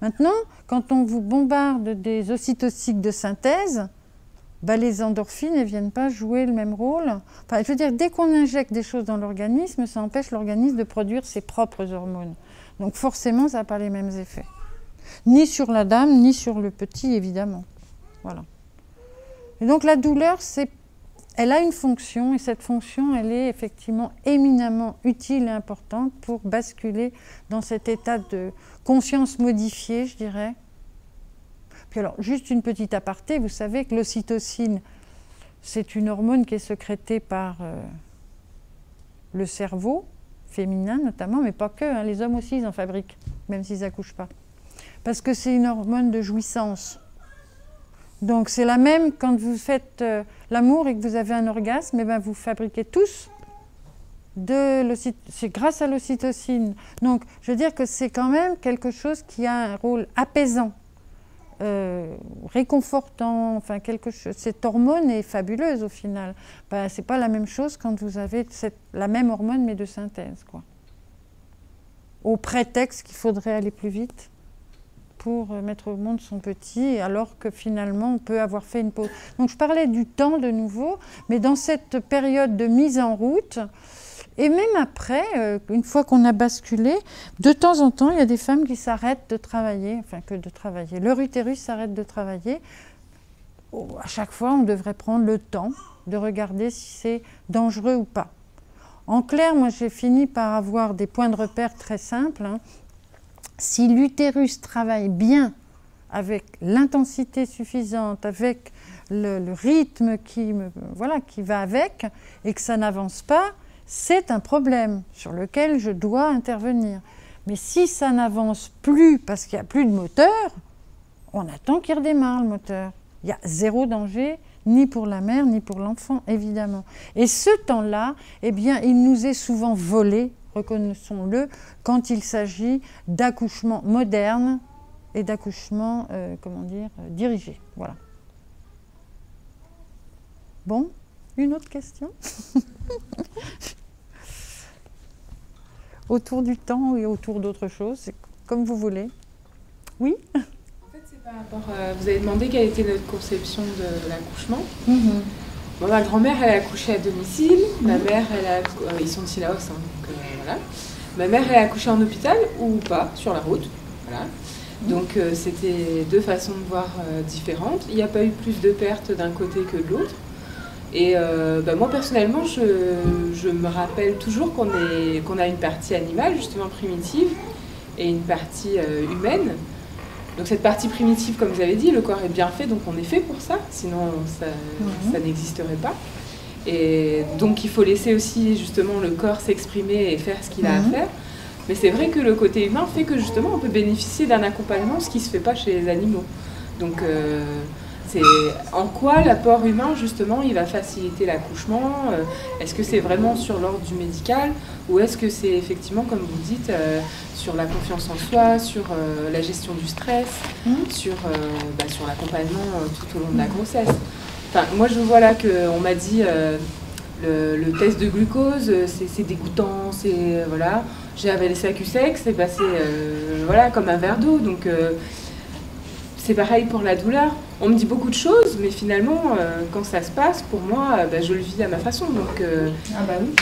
Maintenant, quand on vous bombarde des ocytocides de synthèse, les endorphines ne viennent pas jouer le même rôle. Enfin, je veux dire, dès qu'on injecte des choses dans l'organisme, ça empêche l'organisme de produire ses propres hormones. Donc forcément, ça n'a pas les mêmes effets. Ni sur la dame, ni sur le petit, évidemment. Voilà. Et donc la douleur, elle a une fonction, et cette fonction, elle est effectivement éminemment utile et importante pour basculer dans cet état de conscience modifiée, je dirais. Puis alors, juste une petite aparté, vous savez que l'ocytocine, c'est une hormone qui est sécrétée par le cerveau, féminin notamment, mais pas que, hein, les hommes aussi, ils en fabriquent, même s'ils n'accouchent pas. Parce que c'est une hormone de jouissance. Donc c'est la même quand vous faites l'amour et que vous avez un orgasme, vous fabriquez tous c'est grâce à l'ocytocine. Donc je veux dire que c'est quand même quelque chose qui a un rôle apaisant, réconfortant, enfin quelque chose. Cette hormone est fabuleuse au final. Ben, c'est pas la même chose quand vous avez la même hormone mais de synthèse, quoi. Au prétexte qu'il faudrait aller plus vite pour mettre au monde son petit, alors que finalement on peut avoir fait une pause. Donc je parlais du temps de nouveau, mais dans cette période de mise en route, et même après, une fois qu'on a basculé, de temps en temps, il y a des femmes qui s'arrêtent de travailler, enfin que de travailler. Leur utérus s'arrête de travailler. À chaque fois, on devrait prendre le temps de regarder si c'est dangereux ou pas. En clair, moi j'ai fini par avoir des points de repère très simples. Hein. Si l'utérus travaille bien, avec l'intensité suffisante, avec le rythme qui va avec, et que ça n'avance pas, c'est un problème sur lequel je dois intervenir. Mais si ça n'avance plus parce qu'il n'y a plus de moteur, on attend qu'il redémarre le moteur. Il y a zéro danger, ni pour la mère, ni pour l'enfant, évidemment. Et ce temps-là, eh bien, il nous est souvent volé, reconnaissons-le, quand il s'agit d'accouchements modernes et d'accouchements, dirigés. Voilà. Bon, une autre question? Autour du temps et autour d'autre chose, c'est comme vous voulez. Oui? En fait, c'est par rapport vous avez demandé quelle était notre conception de l'accouchement. Bon, ma grand-mère, elle a accouché à domicile. Ma mère, ils sont de Sillaos, hein, donc voilà. Ma mère, elle a accouché en hôpital ou pas, sur la route. Voilà. Donc c'était deux façons de voir différentes. Il n'y a pas eu plus de pertes d'un côté que de l'autre. Et moi personnellement, je me rappelle toujours qu'on a une partie animale, justement primitive, et une partie humaine. Donc cette partie primitive, comme vous avez dit, le corps est bien fait, donc on est fait pour ça, sinon ça n'existerait pas. Et donc il faut laisser aussi justement le corps s'exprimer et faire ce qu'il a à faire. Mais c'est vrai que le côté humain fait que justement on peut bénéficier d'un accompagnement, ce qui ne se fait pas chez les animaux. Donc c'est en quoi l'apport humain, justement, il va faciliter l'accouchement? Est-ce que c'est vraiment sur l'ordre du médical ou est-ce que c'est effectivement, comme vous dites, sur la confiance en soi, sur la gestion du stress, sur l'accompagnement tout au long de la grossesse? Enfin, moi, je vois là qu'on m'a dit le test de glucose, c'est dégoûtant, voilà. J'ai avalé ça cul sec, c'est passé comme un verre d'eau. Donc, c'est pareil pour la douleur. On me dit beaucoup de choses, mais finalement, quand ça se passe, pour moi, je le vis à ma façon. Donc,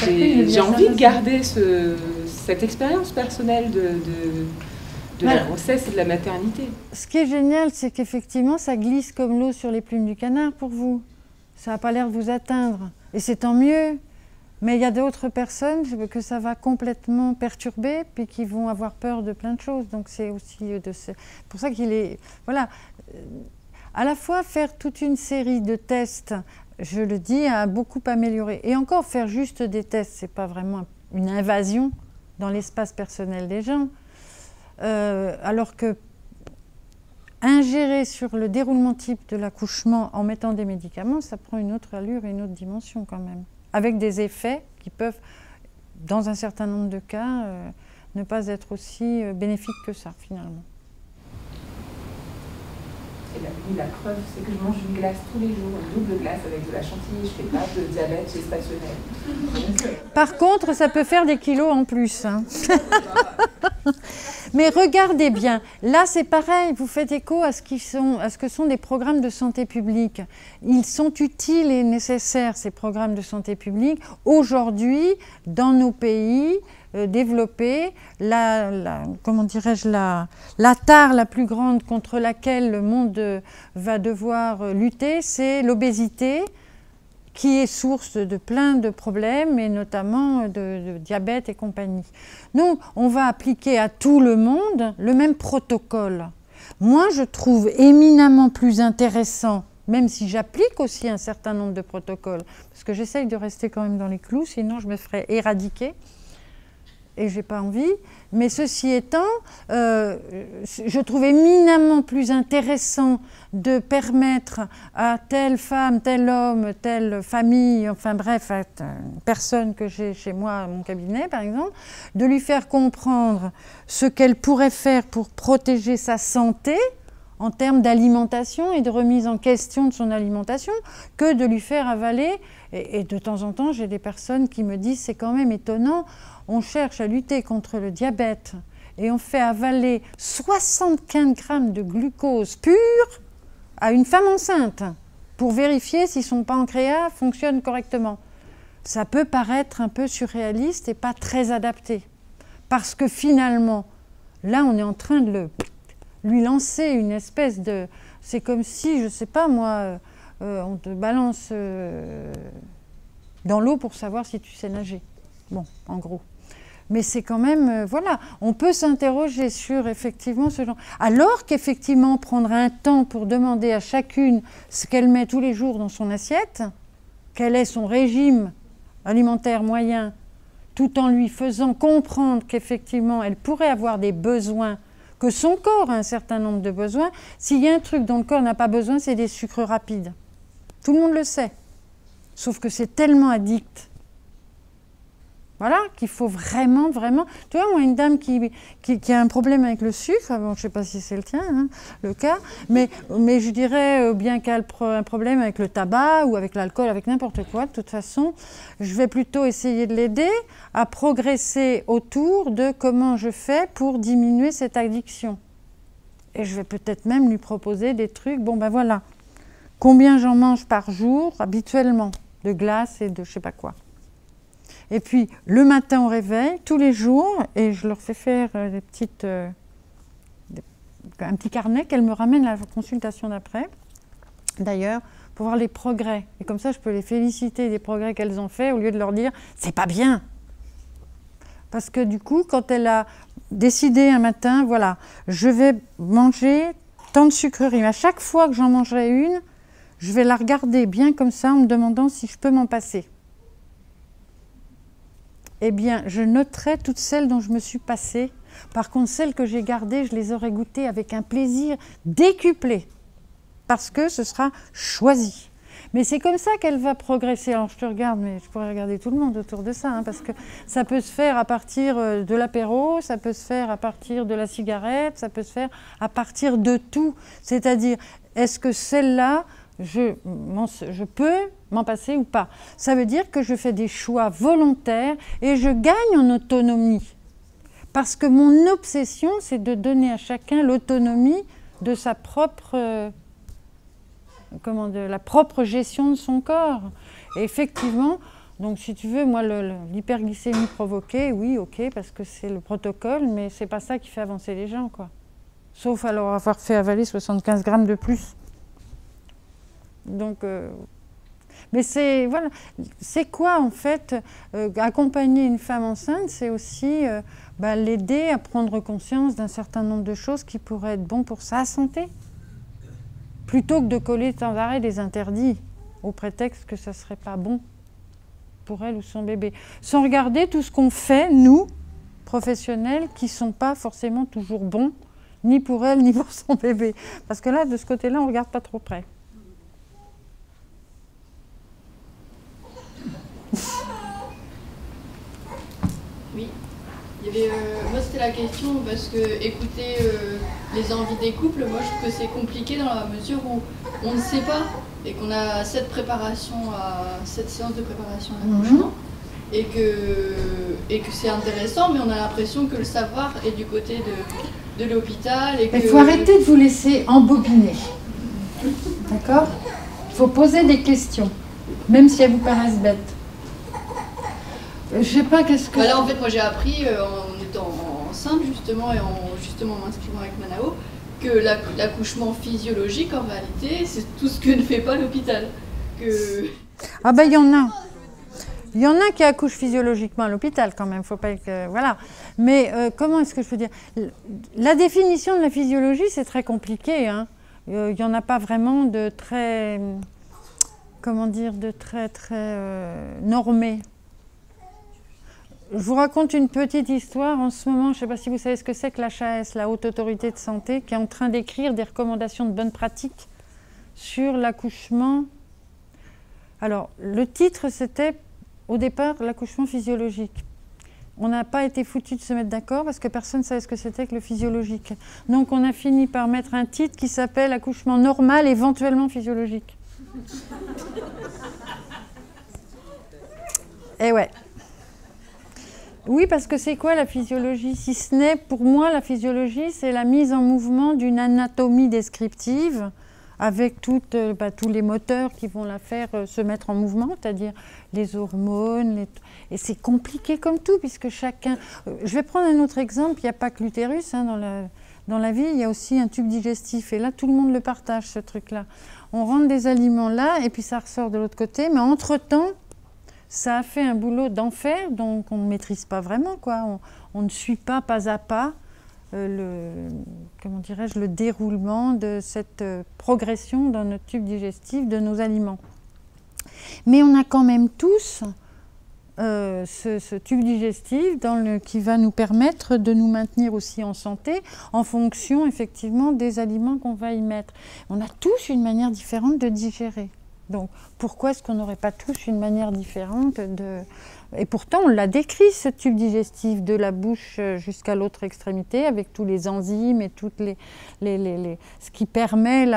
j'ai envie de garder cette expérience personnelle de la grossesse et de la maternité. Ce qui est génial, c'est qu'effectivement, ça glisse comme l'eau sur les plumes du canard pour vous. Ça n'a pas l'air de vous atteindre. Et c'est tant mieux. Mais il y a d'autres personnes que ça va complètement perturber, puis qui vont avoir peur de plein de choses. Donc c'est aussi pour ça qu'il est... Voilà. À la fois faire toute une série de tests, je le dis, a beaucoup amélioré. Et encore, faire juste des tests, ce n'est pas vraiment une invasion dans l'espace personnel des gens. Alors que ingérer sur le déroulement type de l'accouchement en mettant des médicaments, ça prend une autre allure et une autre dimension quand même. Avec des effets qui peuvent, dans un certain nombre de cas, ne pas être aussi bénéfiques que ça, finalement. Et la preuve, c'est que je mange une glace tous les jours, une double glace avec de la chantilly, je ne fais pas de diabète gestationnel. Par contre, ça peut faire des kilos en plus. Hein. Mais regardez bien, là c'est pareil, vous faites écho à ce que sont des programmes de santé publique. Ils sont utiles et nécessaires, ces programmes de santé publique. Aujourd'hui, dans nos pays développés, comment dirais-je, la tare la plus grande contre laquelle le monde va devoir lutter, c'est l'obésité, qui est source de plein de problèmes, et notamment de diabète et compagnie. Donc, on va appliquer à tout le monde le même protocole. Moi, je trouve éminemment plus intéressant, même si j'applique aussi un certain nombre de protocoles, parce que j'essaye de rester quand même dans les clous, sinon je me ferais éradiquer, et je n'ai pas envie. Mais ceci étant, je trouve éminemment plus intéressant de permettre à telle femme, tel homme, telle famille, enfin bref, à une personne que j'ai chez moi à mon cabinet par exemple, de lui faire comprendre ce qu'elle pourrait faire pour protéger sa santé en termes d'alimentation et de remise en question de son alimentation que de lui faire avaler. Et de temps en temps, j'ai des personnes qui me disent, c'est quand même étonnant, on cherche à lutter contre le diabète et on fait avaler 75 grammes de glucose pur à une femme enceinte pour vérifier si son pancréas fonctionne correctement. Ça peut paraître un peu surréaliste et pas très adapté. Parce que finalement, là, on est en train de lui lancer une espèce de... C'est comme si, je ne sais pas moi, on te balance dans l'eau pour savoir si tu sais nager. Bon, en gros. Mais c'est quand même, voilà, on peut s'interroger sur effectivement ce genre. Alors qu'effectivement, prendre un temps pour demander à chacune ce qu'elle met tous les jours dans son assiette, quel est son régime alimentaire moyen, tout en lui faisant comprendre qu'effectivement, elle pourrait avoir des besoins, que son corps a un certain nombre de besoins. S'il y a un truc dont le corps n'a pas besoin, c'est des sucres rapides. Tout le monde le sait. Sauf que c'est tellement addict. Voilà, qu'il faut vraiment, vraiment... Tu vois, moi, une dame qui a un problème avec le sucre, bon, je ne sais pas si c'est le tien, hein, le cas, mais je dirais, bien qu'elle ait un problème avec le tabac ou avec l'alcool, avec n'importe quoi, de toute façon, je vais plutôt essayer de l'aider à progresser autour de comment je fais pour diminuer cette addiction. Et je vais peut-être même lui proposer des trucs, bon ben voilà, combien j'en mange par jour, habituellement, de glace et de je ne sais pas quoi. Et puis, le matin au réveil, tous les jours, et je leur fais faire un petit carnet qu'elles me ramènent à la consultation d'après, d'ailleurs, pour voir les progrès. Et comme ça, je peux les féliciter des progrès qu'elles ont faits, au lieu de leur dire « c'est pas bien ». Parce que du coup, quand elle a décidé un matin, voilà, je vais manger tant de sucreries, mais à chaque fois que j'en mangerai une, je vais la regarder bien comme ça, en me demandant si je peux m'en passer. Eh bien, je noterai toutes celles dont je me suis passée. Par contre, celles que j'ai gardées, je les aurai goûtées avec un plaisir décuplé, parce que ce sera choisi. Mais c'est comme ça qu'elle va progresser. Alors, je te regarde, mais je pourrais regarder tout le monde autour de ça, hein, parce que ça peut se faire à partir de l'apéro, ça peut se faire à partir de la cigarette, ça peut se faire à partir de tout. C'est-à-dire, est-ce que celle-là, je peux m'en passer ou pas? Ça veut dire que je fais des choix volontaires et je gagne en autonomie. Parce que mon obsession, c'est de donner à chacun l'autonomie de sa propre, la propre gestion de son corps. Et effectivement, donc si tu veux, moi, l'hyperglycémie provoquée, oui, ok, parce que c'est le protocole, mais c'est pas ça qui fait avancer les gens, quoi. Sauf alors avoir fait avaler 75 grammes de plus. Donc, mais c'est voilà, c'est quoi en fait accompagner une femme enceinte, c'est aussi l'aider à prendre conscience d'un certain nombre de choses qui pourraient être bons pour sa santé, plutôt que de coller sans arrêt des interdits au prétexte que ça serait pas bon pour elle ou son bébé, sans regarder tout ce qu'on fait nous professionnels qui sont pas forcément toujours bons, ni pour elle ni pour son bébé, parce que là de ce côté-là on regarde pas trop près. Oui, moi c'était la question parce que écouter les envies des couples, moi je trouve que c'est compliqué dans la mesure où on ne sait pas et qu'on a cette séance de préparation à l'accouchement et que c'est intéressant, mais on a l'impression que le savoir est du côté de l'hôpital. Il faut arrêter de vous laisser embobiner, d'accord? Il faut poser des questions, même si elles vous paraissent bêtes. Je sais pas qu'est-ce que... Là, en fait, moi j'ai appris en étant enceinte justement et en m'inscrivant avec Manao que l'accouchement physiologique en réalité c'est tout ce que ne fait pas l'hôpital. Ah ben il y en a. Il y en a qui accouchent physiologiquement à l'hôpital quand même, faut pas que... Voilà. Mais comment est-ce que je peux dire? La définition de la physiologie c'est très compliqué, hein. Il n'y en a pas vraiment de très... Comment dire? De très normé. Je vous raconte une petite histoire. En ce moment, je ne sais pas si vous savez ce que c'est que l'HAS, la Haute Autorité de Santé, qui est en train d'écrire des recommandations de bonnes pratiques sur l'accouchement. Alors, le titre, c'était au départ l'accouchement physiologique. on n'a pas été foutu de se mettre d'accord parce que personne ne savait ce que c'était que le physiologique. Donc on a fini par mettre un titre qui s'appelle « Accouchement normal, éventuellement physiologique ». Et ouais. Oui, parce que c'est quoi la physiologie? Si ce n'est, pour moi, la physiologie, c'est la mise en mouvement d'une anatomie descriptive avec tous les moteurs qui vont la faire se mettre en mouvement, c'est-à-dire les hormones. Et c'est compliqué comme tout, puisque chacun... Je vais prendre un autre exemple, il n'y a pas que l'utérus hein, dans la vie, il y a aussi un tube digestif. Et là, tout le monde le partage, ce truc-là. On rentre des aliments là, et puis ça ressort de l'autre côté, mais entre-temps, ça a fait un boulot d'enfer, donc on ne maîtrise pas vraiment, quoi. On ne suit pas à pas comment dirais-je, le déroulement de cette progression dans notre tube digestif de nos aliments. Mais on a quand même tous ce tube digestif qui va nous permettre de nous maintenir aussi en santé en fonction effectivement des aliments qu'on va y mettre. On a tous une manière différente de digérer. Donc, pourquoi est-ce qu'on n'aurait pas tous une manière différente de... Et pourtant, on l'a décrit, ce tube digestif, de la bouche jusqu'à l'autre extrémité, avec tous les enzymes et toutes ce qui permet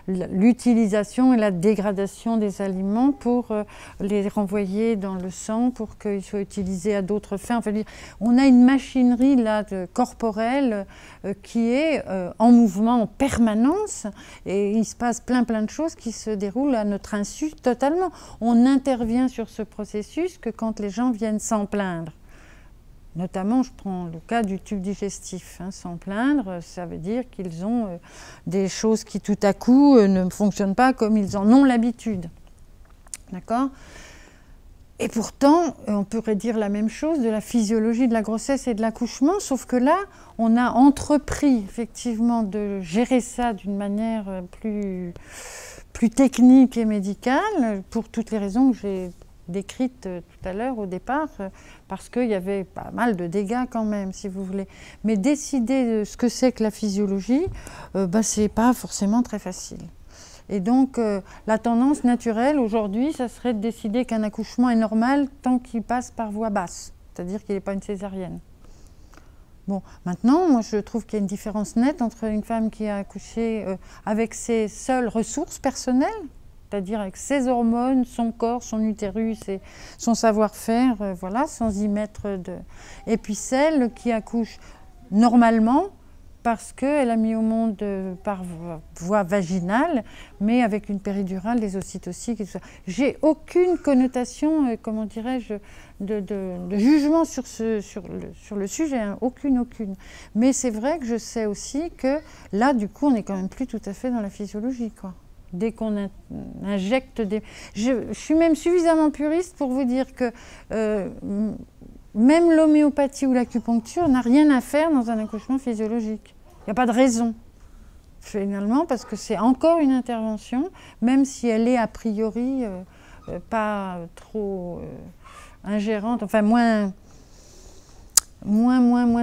l'utilisation et la dégradation des aliments pour les renvoyer dans le sang, pour qu'ils soient utilisés à d'autres fins. Enfin, on a une machinerie là, corporelle qui est en mouvement en permanence, et il se passe plein de choses qui se déroulent à notre insu totalement. On intervient sur ce processus que quand les gens viennent s'en plaindre. Notamment, je prends le cas du tube digestif. Hein, s'en plaindre, ça veut dire qu'ils ont des choses qui tout à coup ne fonctionnent pas comme ils en ont l'habitude. D'accord ? Et pourtant, on pourrait dire la même chose de la physiologie de la grossesse et de l'accouchement, sauf que là, on a entrepris effectivement de gérer ça d'une manière plus technique et médicale, pour toutes les raisons que j'ai décrites tout à l'heure au départ, parce qu'il y avait pas mal de dégâts quand même, si vous voulez. Mais décider de ce que c'est que la physiologie, c'est pas forcément très facile. Et donc, la tendance naturelle aujourd'hui, ça serait de décider qu'un accouchement est normal tant qu'il passe par voie basse, c'est-à-dire qu'il n'est pas une césarienne. Bon, maintenant, moi je trouve qu'il y a une différence nette entre une femme qui a accouché avec ses seules ressources personnelles, c'est-à-dire avec ses hormones, son corps, son utérus et son savoir-faire, voilà, sans y mettre de... Et puis celle qui accouche normalement, parce qu'elle a mis au monde par voie vaginale, mais avec une péridurale, des ocytociques et tout ça. J'ai aucune connotation, comment dirais-je, de jugement sur le sujet, hein. Aucune. Mais c'est vrai que je sais aussi que là, du coup, on n'est quand même plus tout à fait dans la physiologie, quoi. Dès qu'on injecte des... Je suis même suffisamment puriste pour vous dire que même l'homéopathie ou l'acupuncture n'a rien à faire dans un accouchement physiologique. Il n'y a pas de raison, finalement, parce que c'est encore une intervention, même si elle est a priori pas trop ingérante, enfin moins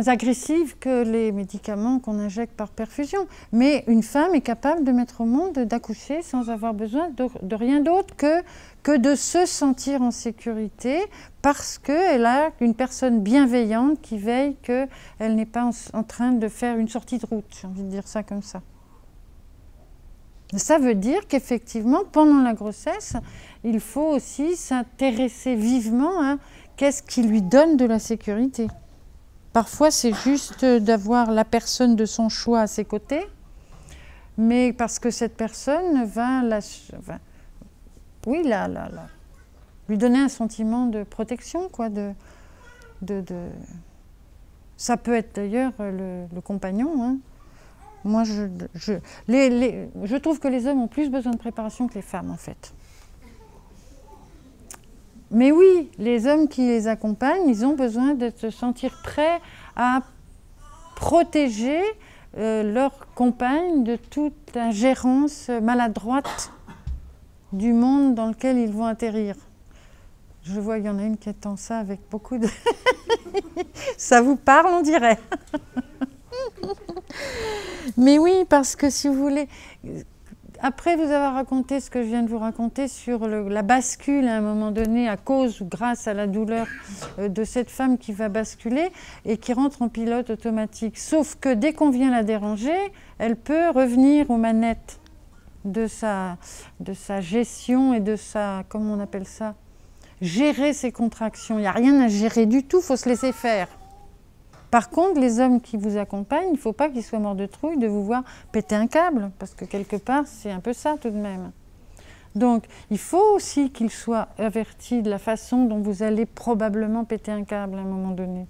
agressive que les médicaments qu'on injecte par perfusion. Mais une femme est capable de mettre au monde, d'accoucher sans avoir besoin de rien d'autre que de se sentir en sécurité parce qu'elle a une personne bienveillante qui veille qu'elle n'est pas en train de faire une sortie de route, j'ai envie de dire ça comme ça. Ça veut dire qu'effectivement, pendant la grossesse, il faut aussi s'intéresser vivement à qu'est-ce qui lui donne de la sécurité. Parfois, c'est juste d'avoir la personne de son choix à ses côtés, mais parce que cette personne va lui donner un sentiment de protection, quoi, Ça peut être d'ailleurs le compagnon. Hein. Moi, je trouve que les hommes ont plus besoin de préparation que les femmes, en fait. Mais oui, les hommes qui les accompagnent, ils ont besoin de se sentir prêts à protéger leur compagne de toute ingérence maladroite du monde dans lequel ils vont atterrir. Je vois qu'il y en a une qui attend ça avec beaucoup de... Ça vous parle, on dirait. Mais oui, parce que si vous voulez... après vous avoir raconté ce que je viens de vous raconter sur la bascule à un moment donné, à cause ou grâce à la douleur de cette femme qui va basculer et qui rentre en pilote automatique. Sauf que dès qu'on vient la déranger, elle peut revenir aux manettes de sa gestion et de sa, comment on appelle ça, gérer ses contractions. Il n'y a rien à gérer du tout, il faut se laisser faire. Par contre, les hommes qui vous accompagnent, il ne faut pas qu'ils soient morts de trouille de vous voir péter un câble, parce que quelque part, c'est un peu ça tout de même. Donc, il faut aussi qu'ils soient avertis de la façon dont vous allez probablement péter un câble à un moment donné,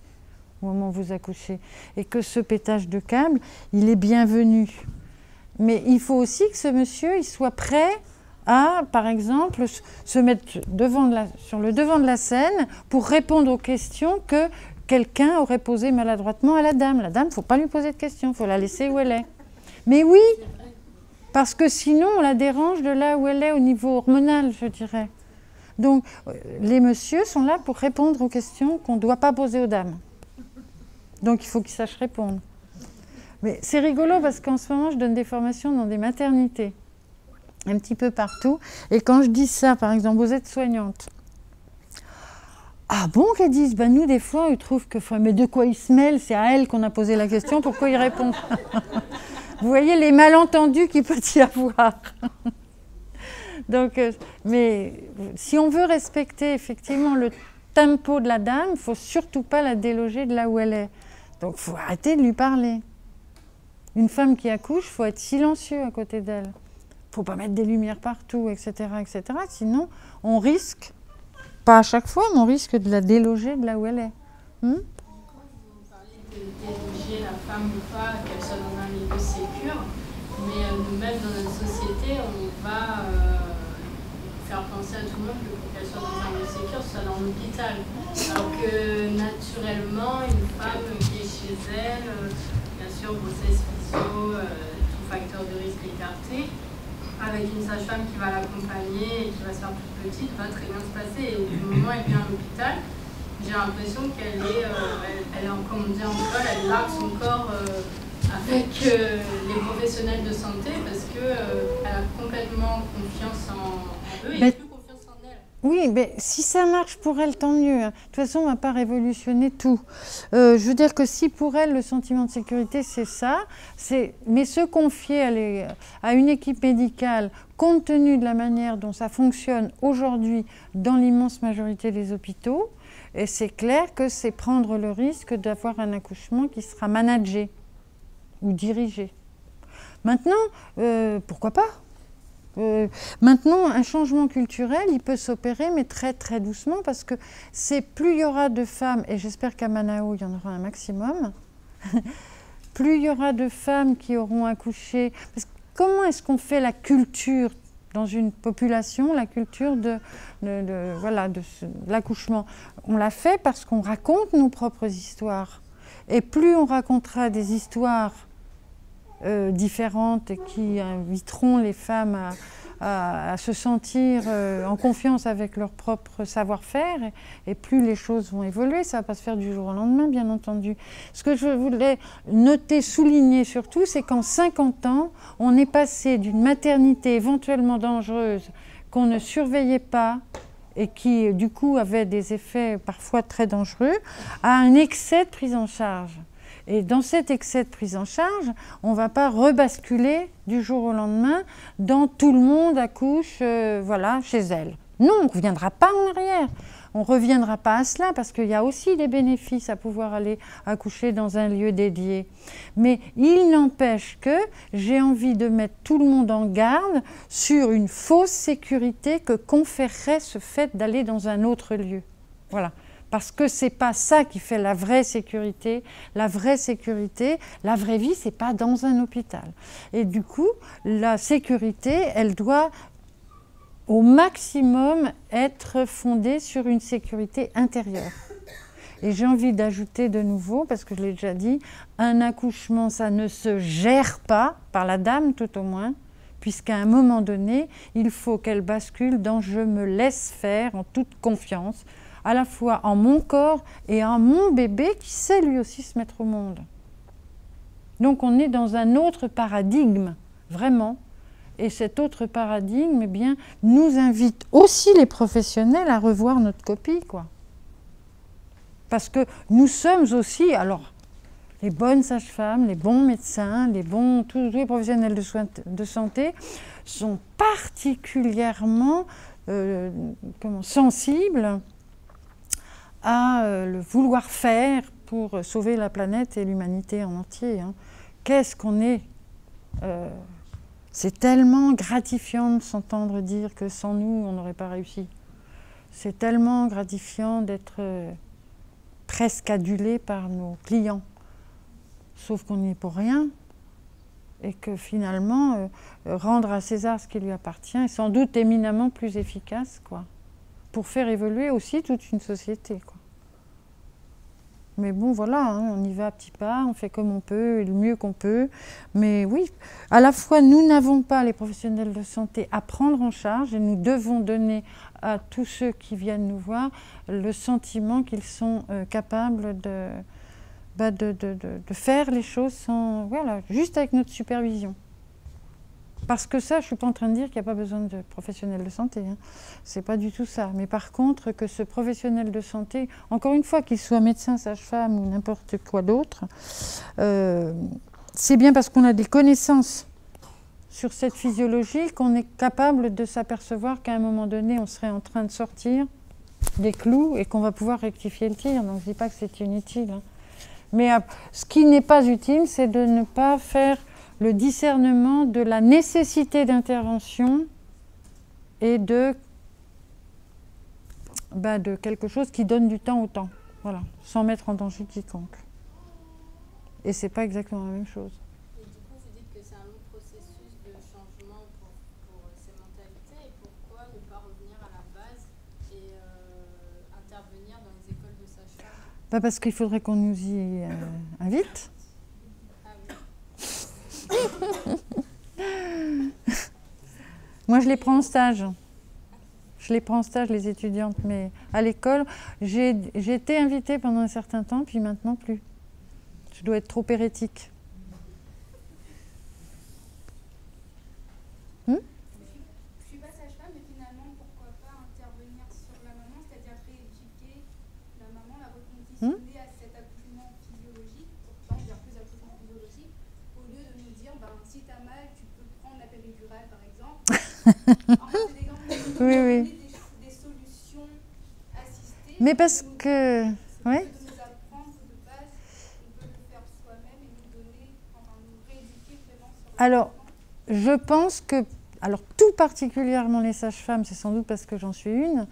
au moment où vous accouchez. Et que ce pétage de câble, il est bienvenu. Mais il faut aussi que ce monsieur, il soit prêt à, par exemple, se mettre sur le devant de la scène pour répondre aux questions que quelqu'un aurait posé maladroitement à la dame. La dame, il ne faut pas lui poser de questions, il faut la laisser où elle est. Mais oui, parce que sinon, on la dérange de là où elle est au niveau hormonal, je dirais. Donc, les messieurs sont là pour répondre aux questions qu'on ne doit pas poser aux dames. Donc, il faut qu'ils sachent répondre. Mais c'est rigolo parce qu'en ce moment, je donne des formations dans des maternités, un petit peu partout. Et quand je dis ça, par exemple, vous êtes soignante. Ah bon, qu'elles disent, ben nous, des fois, ils trouvent que, mais de quoi ils se mêlent, c'est à elle qu'on a posé la question, pourquoi ils répondent? Vous voyez les malentendus qu'il peut y avoir. Donc, mais si on veut respecter effectivement le tempo de la dame, il ne faut surtout pas la déloger de là où elle est. Donc, il faut arrêter de lui parler. Une femme qui accouche, il faut être silencieux à côté d'elle. Il ne faut pas mettre des lumières partout, etc., etc. Sinon, on risque, pas à chaque fois, mais on risque de la déloger de là où elle est. Quand vous parlez de déloger la femme ou pas, qu'elle soit dans un milieu sécure, mais nous-mêmes dans notre société, on va faire penser à tout le monde que pour qu'elle soit dans un milieu sécure, soit dans l'hôpital. Alors que naturellement, une femme qui est chez elle, bien sûr, grossesse physio, tout facteur de risque écarté, avec une sage-femme qui va l'accompagner et qui va se faire plus petite, va très bien se passer. Et au moment où elle vient à l'hôpital, j'ai l'impression qu'elle est, comme on dit en école, elle largue son corps avec les professionnels de santé parce qu'elle a complètement confiance en eux et plus confiance en elle. Oui, mais si ça marche pour elle, tant mieux. De toute façon, on ne va pas révolutionner tout. Je veux dire que si pour elle, le sentiment de sécurité, c'est ça, mais se confier à une équipe médicale, compte tenu de la manière dont ça fonctionne aujourd'hui dans l'immense majorité des hôpitaux, et c'est clair que c'est prendre le risque d'avoir un accouchement qui sera managé ou dirigé. Maintenant, pourquoi pas ? Maintenant, un changement culturel, il peut s'opérer, mais très très doucement, parce que plus il y aura de femmes, et j'espère qu'à Manao, il y en aura un maximum, plus il y aura de femmes qui auront accouché. Parce que comment est-ce qu'on fait la culture dans une population, la culture de l'accouchement? On l'a fait parce qu'on raconte nos propres histoires. Et plus on racontera des histoires différentes et qui inviteront les femmes à se sentir en confiance avec leur propre savoir-faire, et plus les choses vont évoluer. Ça ne va pas se faire du jour au lendemain, bien entendu. Ce que je voulais noter, souligner surtout, c'est qu'en 50 ans, on est passé d'une maternité éventuellement dangereuse qu'on ne surveillait pas et qui, du coup, avait des effets parfois très dangereux, à un excès de prise en charge. Et dans cet excès de prise en charge, on ne va pas rebasculer du jour au lendemain dans tout le monde accouche chez elle. Non, on ne reviendra pas en arrière. On ne reviendra pas à cela parce qu'il y a aussi des bénéfices à pouvoir aller accoucher dans un lieu dédié. Mais il n'empêche que j'ai envie de mettre tout le monde en garde sur une fausse sécurité que conférerait ce fait d'aller dans un autre lieu. Voilà. Parce que ce n'est pas ça qui fait la vraie sécurité. La vraie vie, ce n'est pas dans un hôpital. Et du coup, la sécurité, elle doit au maximum être fondée sur une sécurité intérieure. Et j'ai envie d'ajouter de nouveau, parce que je l'ai déjà dit, un accouchement, ça ne se gère pas, par la dame tout au moins, puisqu'à un moment donné, il faut qu'elle bascule dans « je me laisse faire » en toute confiance, à la fois en mon corps et en mon bébé qui sait lui aussi se mettre au monde. Donc on est dans un autre paradigme, vraiment. Et cet autre paradigme, eh bien, nous invite aussi les professionnels à revoir notre copie, quoi. Parce que nous sommes aussi, alors, les bonnes sages-femmes, les bons médecins, tous les professionnels de santé sont particulièrement sensibles à le vouloir faire pour sauver la planète et l'humanité en entier. Hein. Qu'est-ce qu'on est c'est tellement gratifiant de s'entendre dire que sans nous, on n'aurait pas réussi. C'est tellement gratifiant d'être presque adulé par nos clients. Sauf qu'on n'y est pour rien. Et que finalement, rendre à César ce qui lui appartient est sans doute éminemment plus efficace, quoi, pour faire évoluer aussi toute une société, quoi. Mais bon, voilà, hein, on y va à petits pas, on fait comme on peut, le mieux qu'on peut. Mais oui, à la fois, nous n'avons pas, les professionnels de santé, à prendre en charge et nous devons donner à tous ceux qui viennent nous voir le sentiment qu'ils sont capables de faire les choses sans, voilà, juste avec notre supervision. Parce que ça, je ne suis pas en train de dire qu'il n'y a pas besoin de professionnels de santé. Hein. Ce n'est pas du tout ça. Mais par contre, que ce professionnel de santé, encore une fois, qu'il soit médecin, sage-femme ou n'importe quoi d'autre, c'est bien parce qu'on a des connaissances sur cette physiologie qu'on est capable de s'apercevoir qu'à un moment donné, on serait en train de sortir des clous et qu'on va pouvoir rectifier le tir. Donc je ne dis pas que c'est inutile. Hein. Mais ce qui n'est pas utile, c'est de ne pas faire le discernement de la nécessité d'intervention et de quelque chose qui donne du temps au temps, voilà, sans mettre en danger quiconque. Et c'est pas exactement la même chose. Et du coup, vous dites que c'est un long processus de changement pour ces mentalités, et pourquoi ne pas revenir à la base et intervenir dans les écoles de sages-femmes? Parce qu'il faudrait qu'on nous y invite. Moi, je les prends en stage. Je les prends en stage, les étudiantes, mais à l'école, j'ai été invitée pendant un certain temps, puis maintenant plus. Je dois être trop hérétique. Je suis pas sage-femme, mais finalement, pourquoi pas intervenir sur la maman, c'est-à-dire rééduquer la maman, la reconditionner à cet accouchement physiologique, pourtant il y a plus d'accouchement physiologique, au lieu de nous dire, si tu as mal, tu peux prendre la péridurale, par exemple. En fait, c'est des oui. Des solutions assistées. Mais parce que... Ouais. De nous apprendre de base, on peut le faire soi-même et nous donner, nous rééduquer vraiment sur la Alors, je pense que... Alors, tout particulièrement les sages-femmes, c'est sans doute parce que j'en suis une,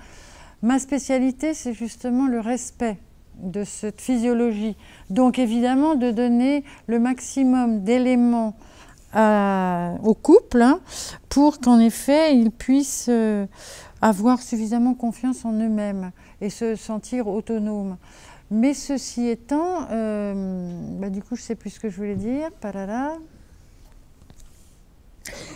ma spécialité, c'est justement le respect de cette physiologie. Donc, évidemment, de donner le maximum d'éléments au couple, hein, pour qu'en effet, ils puissent avoir suffisamment confiance en eux-mêmes et se sentir autonomes. Mais ceci étant, du coup, je ne sais plus ce que je voulais dire.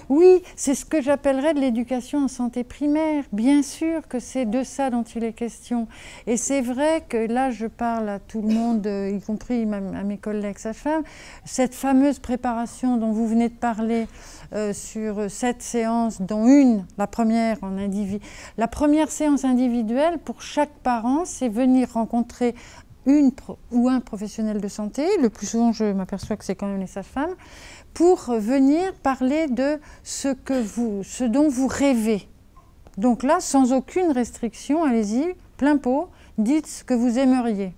Oui, c'est ce que j'appellerais de l'éducation en santé primaire. Bien sûr que c'est de ça dont il est question. Et c'est vrai que là, je parle à tout le monde, y compris à mes collègues sages-femmes, cette fameuse préparation dont vous venez de parler sur 7 séances, dont la première en individuel. La première séance individuelle, pour chaque parent, c'est venir rencontrer une ou un professionnel de santé. Le plus souvent, je m'aperçois que c'est quand même les sages-femmes, pour venir parler de ce dont vous rêvez. Donc là, sans aucune restriction, allez-y, plein pot, dites ce que vous aimeriez.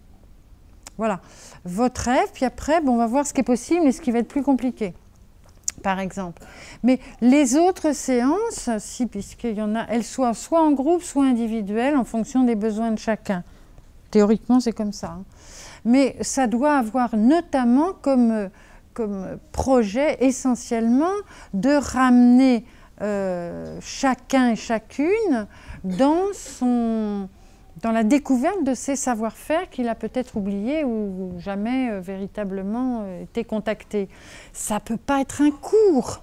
Voilà, votre rêve, puis après, on va voir ce qui est possible et ce qui va être plus compliqué, par exemple. Mais les autres séances, puisqu'il y en a, elles soient soit en groupe, soit individuelles, en fonction des besoins de chacun. Théoriquement, c'est comme ça. Hein. Mais ça doit avoir notamment comme projet essentiellement de ramener chacun et chacune dans la découverte de ses savoir-faire qu'il a peut-être oubliés ou jamais véritablement été contacté. Ça ne peut pas être un cours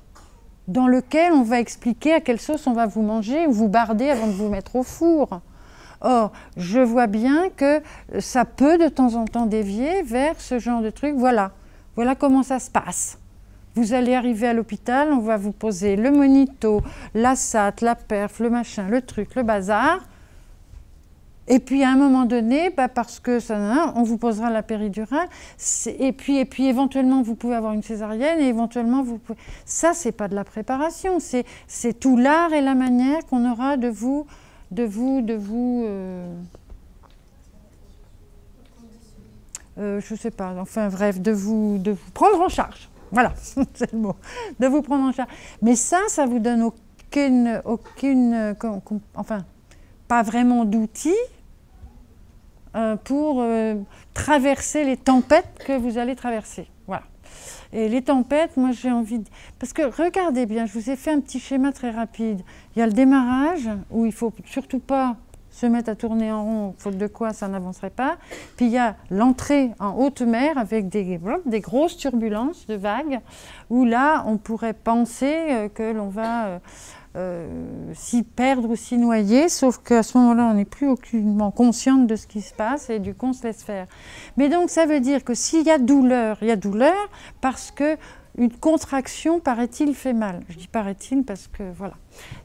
dans lequel on va expliquer à quelle sauce on va vous manger ou vous barder avant de vous mettre au four. Or, je vois bien que ça peut de temps en temps dévier vers ce genre de truc. Voilà comment ça se passe. Vous allez arriver à l'hôpital, on va vous poser le monito, la SAT, la perf, le machin, le truc, le bazar. Et puis à un moment donné, parce que ça, on vous posera la péridurale. Et puis éventuellement, vous pouvez avoir une césarienne et éventuellement, vous pouvez... Ça, c'est pas de la préparation. C'est tout l'art et la manière qu'on aura de vous je sais pas, enfin bref, de vous prendre en charge. Voilà, c'est le mot. De vous prendre en charge. Mais ça vous donne aucune enfin, pas vraiment d'outils pour traverser les tempêtes que vous allez traverser. Voilà. Et les tempêtes, moi j'ai envie de... Parce que regardez bien, je vous ai fait un petit schéma très rapide. Il y a le démarrage, où il ne faut surtout pas se mettre à tourner en rond, faute de quoi ça n'avancerait pas. Puis il y a l'entrée en haute mer avec des grosses turbulences de vagues, où là on pourrait penser que l'on va s'y perdre ou s'y noyer, sauf qu'à ce moment-là on n'est plus aucunement consciente de ce qui se passe et du coup on se laisse faire. Mais donc ça veut dire que s'il y a douleur, il y a douleur parce que une contraction, paraît-il, fait mal. Je dis paraît-il parce que, voilà,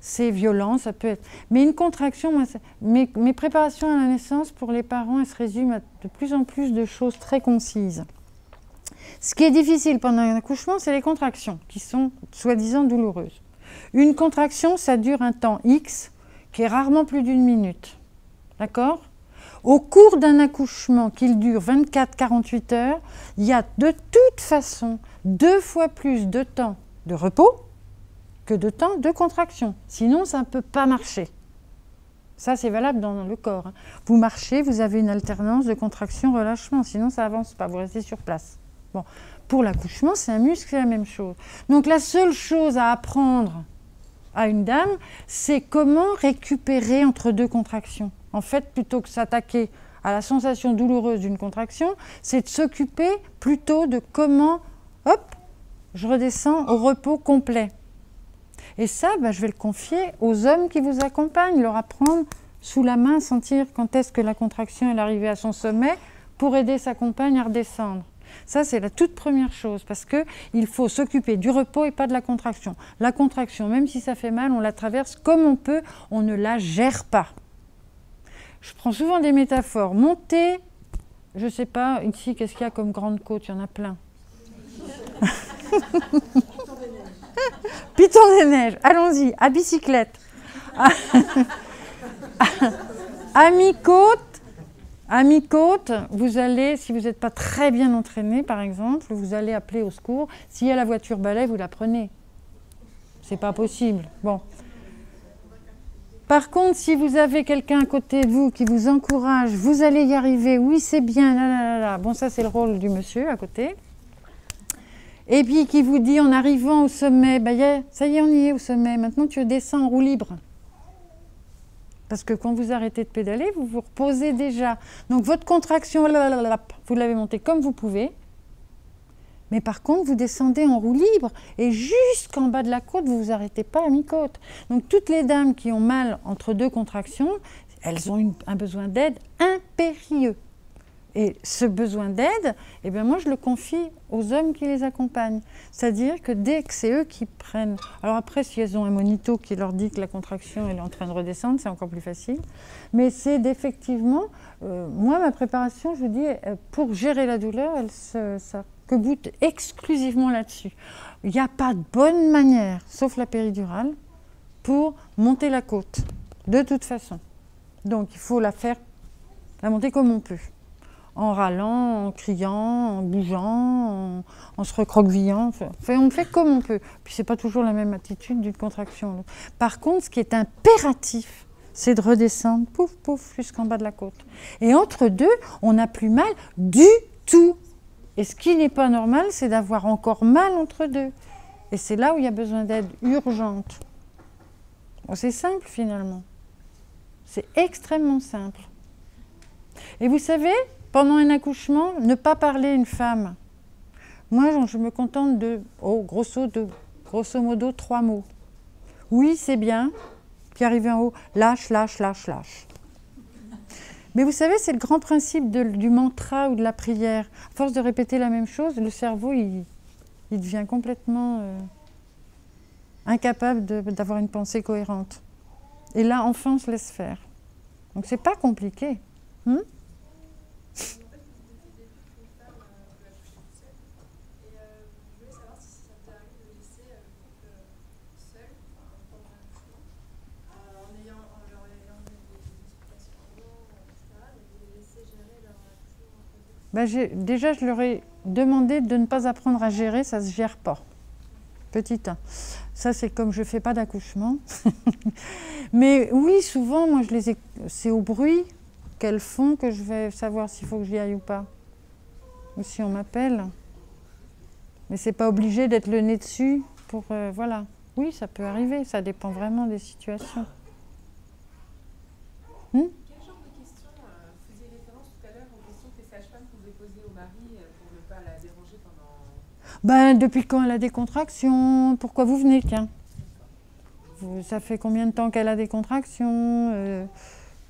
c'est violent, ça peut être... Mais une contraction, moi, mes préparations à la naissance, pour les parents, elles se résument à de plus en plus de choses très concises. Ce qui est difficile pendant un accouchement, c'est les contractions, qui sont soi-disant douloureuses. Une contraction, ça dure un temps X, qui est rarement plus d'1 minute. D'accord ? Au cours d'un accouchement, qu'il dure 24-48 heures, il y a de toute façon 2 fois plus de temps de repos que de temps de contraction. Sinon, ça ne peut pas marcher. Ça, c'est valable dans le corps. Vous marchez, vous avez une alternance de contraction-relâchement. Sinon, ça n'avance pas, vous restez sur place. Bon. Pour l'accouchement, c'est un muscle, c'est la même chose. Donc, la seule chose à apprendre à une dame, c'est comment récupérer entre 2 contractions. En fait, plutôt que s'attaquer à la sensation douloureuse d'une contraction, c'est de s'occuper plutôt de comment, hop, je redescends au repos complet. Et ça, je vais le confier aux hommes qui vous accompagnent, leur apprendre sous la main, sentir quand est-ce que la contraction est arrivée à son sommet pour aider sa compagne à redescendre. Ça, c'est la toute première chose, parce qu'il faut s'occuper du repos et pas de la contraction. La contraction, même si ça fait mal, on la traverse comme on peut, on ne la gère pas. Je prends souvent des métaphores. Monter, je ne sais pas, ici, qu'est-ce qu'il y a comme grande côte? Il y en a plein. Piton des Neiges, allons-y, à bicyclette. À mi-côte, vous allez, si vous n'êtes pas très bien entraîné, par exemple, vous allez appeler au secours. S'il y a la voiture balai, vous la prenez. C'est pas possible. Bon. Par contre, si vous avez quelqu'un à côté de vous qui vous encourage, vous allez y arriver, oui, c'est bien, là, là, là. Bon, ça, c'est le rôle du monsieur à côté. Et puis, qui vous dit, en arrivant au sommet, ça y est, on y est au sommet, maintenant tu descends en roue libre. Parce que quand vous arrêtez de pédaler, vous vous reposez déjà. Donc, votre contraction, vous l'avez montée comme vous pouvez. Mais par contre, vous descendez en roue libre et jusqu'en bas de la côte, vous ne vous arrêtez pas à mi-côte. Donc, toutes les dames qui ont mal entre 2 contractions, elles ont un besoin d'aide impérieux. Et ce besoin d'aide, eh bien moi, je le confie aux hommes qui les accompagnent. C'est-à-dire que dès que c'est eux qui prennent... Alors après, si elles ont un monito qui leur dit que la contraction elle est en train de redescendre, c'est encore plus facile. Mais c'est d'effectivement... moi, ma préparation, je vous dis, pour gérer la douleur, ça boute exclusivement là-dessus. Il n'y a pas de bonne manière, sauf la péridurale, pour monter la côte, de toute façon. Donc, il faut la monter comme on peut. En râlant, en criant, en bougeant, en se recroquevillant. Enfin, on fait comme on peut. Puis, ce n'est pas toujours la même attitude d'une contraction. Par contre, ce qui est impératif, c'est de redescendre, pouf, pouf, jusqu'en bas de la côte. Et entre deux, on n'a plus mal du tout. Et ce qui n'est pas normal, c'est d'avoir encore mal entre deux. Et c'est là où il y a besoin d'aide urgente. Bon, c'est simple, finalement. C'est extrêmement simple. Et vous savez, pendant un accouchement, ne pas parler à une femme. Moi, je me contente de, grosso modo, 3 mots. Oui, c'est bien. Puis arrivé en haut, lâche, lâche, lâche, lâche. Mais vous savez, c'est le grand principe du mantra ou de la prière. À force de répéter la même chose, le cerveau, il Il devient complètement incapable d'avoir une pensée cohérente. Et là, enfin, on se laisse faire. Donc, c'est pas compliqué. Déjà, je leur ai demandé de ne pas apprendre à gérer, ça ne se gère pas. Petit 1. Ça, c'est comme je ne fais pas d'accouchement. Mais oui, souvent, moi, c'est au bruit qu'elles font que je vais savoir s'il faut que j'y aille ou pas. Ou si on m'appelle. Mais ce n'est pas obligé d'être le nez dessus pour... voilà. Oui, ça peut arriver, ça dépend vraiment des situations. Depuis quand elle a des contractions? Pourquoi vous venez? Tiens. Ça fait combien de temps qu'elle a des contractions?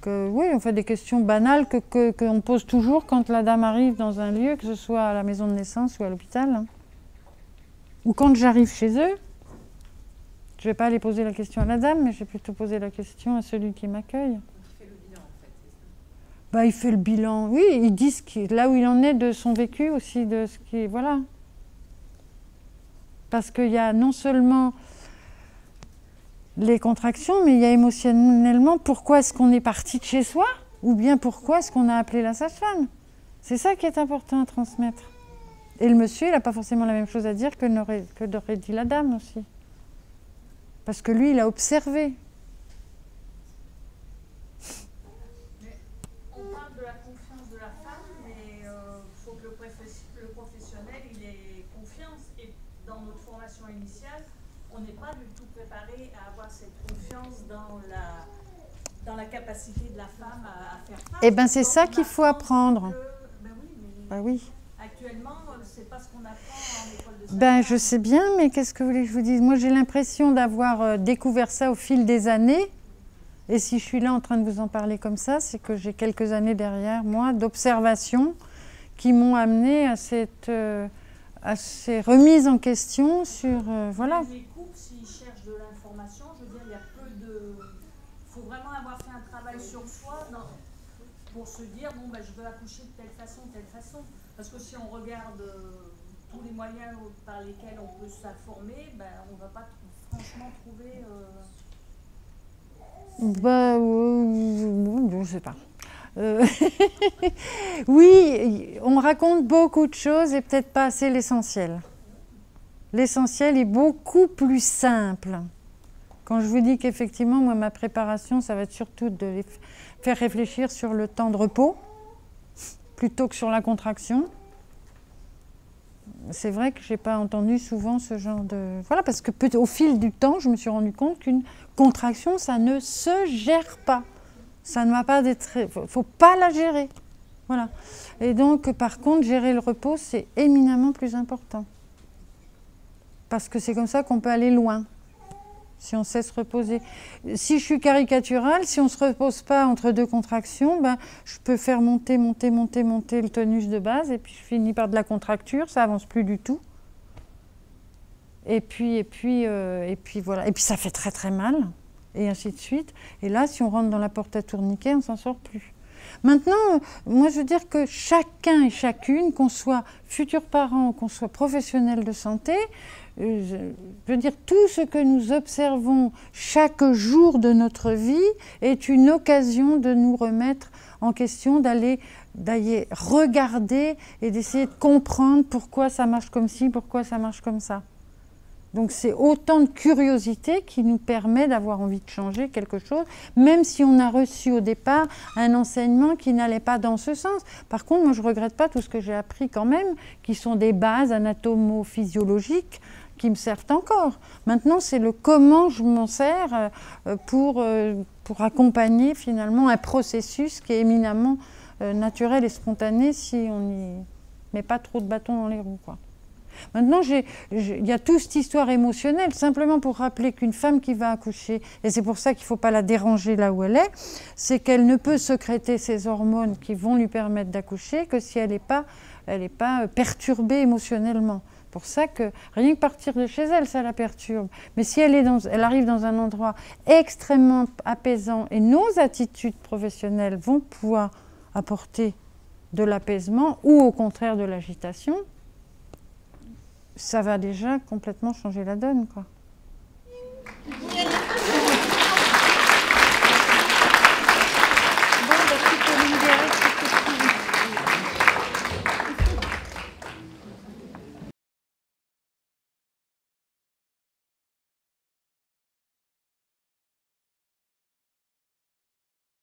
Oui, on fait des questions banales qu'on pose toujours quand la dame arrive dans un lieu, que ce soit à la maison de naissance ou à l'hôpital. Ou quand j'arrive chez eux, je ne vais pas aller poser la question à la dame, mais je vais plutôt poser la question à celui qui m'accueille. Il fait le bilan, en fait. Il fait le bilan. Oui, il dit là où il en est de son vécu aussi, de ce qui... Voilà. Parce qu'il y a non seulement les contractions, mais il y a émotionnellement pourquoi est-ce qu'on est parti de chez soi, ou bien pourquoi est-ce qu'on a appelé la sage-femme. C'est ça qui est important à transmettre. Et le monsieur, il n'a pas forcément la même chose à dire que n'aurait dit la dame aussi. Parce que lui, il a observé. On parle de la confiance de la femme, mais il faut que le professionnel il ait confiance. Et dans notre formation initiale, on n'est pas du tout préparé à avoir cette confiance dans la capacité de la femme à faire face. Eh bien, c'est ça qu'il faut apprendre. Oui. Actuellement, c'est pas ce qu'on apprend en école de sage-femme. Je sais bien, mais qu'est-ce que vous voulez que je vous dise? Moi, j'ai l'impression d'avoir découvert ça au fil des années. Et si je suis là en train de vous en parler comme ça, c'est que j'ai quelques années derrière moi d'observation qui m'ont amené à ces remises en question sur... voilà. Les couples, s'ils cherchent de l'information, je veux dire, il y a peu de... Il faut vraiment avoir fait un travail sur soi pour se dire, je veux accoucher de telle façon. Parce que si on regarde tous les moyens par lesquels on peut s'informer, on ne va pas franchement trouver... je ne sais pas. Oui, on raconte beaucoup de choses et peut-être pas assez l'essentiel. L'essentiel est beaucoup plus simple. Quand je vous dis qu'effectivement, moi, ma préparation, ça va être surtout de les faire réfléchir sur le temps de repos, plutôt que sur la contraction. C'est vrai que je n'ai pas entendu souvent ce genre de... Voilà, parce que au fil du temps, je me suis rendu compte qu'une contraction, ça ne se gère pas. Ça ne va pas d'être... Il ne faut pas la gérer. Voilà. Et donc, par contre, gérer le repos, c'est éminemment plus important. Parce que c'est comme ça qu'on peut aller loin. Si on sait se reposer. Si je suis caricaturale, si on ne se repose pas entre deux contractions, je peux faire monter le tonus de base et puis je finis par de la contracture, ça avance plus du tout. Et puis voilà. Et puis ça fait très très mal, et ainsi de suite. Et là, si on rentre dans la porte à tourniquet, on ne s'en sort plus. Maintenant, moi je veux dire que chacun et chacune, qu'on soit futur parent, qu'on soit professionnel de santé, je veux dire, tout ce que nous observons chaque jour de notre vie est une occasion de nous remettre en question, d'aller regarder et d'essayer de comprendre pourquoi ça marche comme ci, pourquoi ça marche comme ça. Donc c'est autant de curiosité qui nous permet d'avoir envie de changer quelque chose, même si on a reçu au départ un enseignement qui n'allait pas dans ce sens. Par contre, moi je ne regrette pas tout ce que j'ai appris quand même, qui sont des bases anatomo-physiologiques, qui me servent encore. Maintenant, c'est le comment je m'en sers pour accompagner finalement un processus qui est éminemment naturel et spontané si on n'y met pas trop de bâtons dans les roues, quoi. Maintenant, il y a toute cette histoire émotionnelle, simplement pour rappeler qu'une femme qui va accoucher, et c'est pour ça qu'il ne faut pas la déranger là où elle est, c'est qu'elle ne peut sécréter ces hormones qui vont lui permettre d'accoucher que si elle n'est pas perturbée émotionnellement. pour ça que rien que partir de chez elle, ça la perturbe. Mais si elle arrive dans un endroit extrêmement apaisant et nos attitudes professionnelles vont pouvoir apporter de l'apaisement ou au contraire de l'agitation, ça va déjà complètement changer la donne, quoi.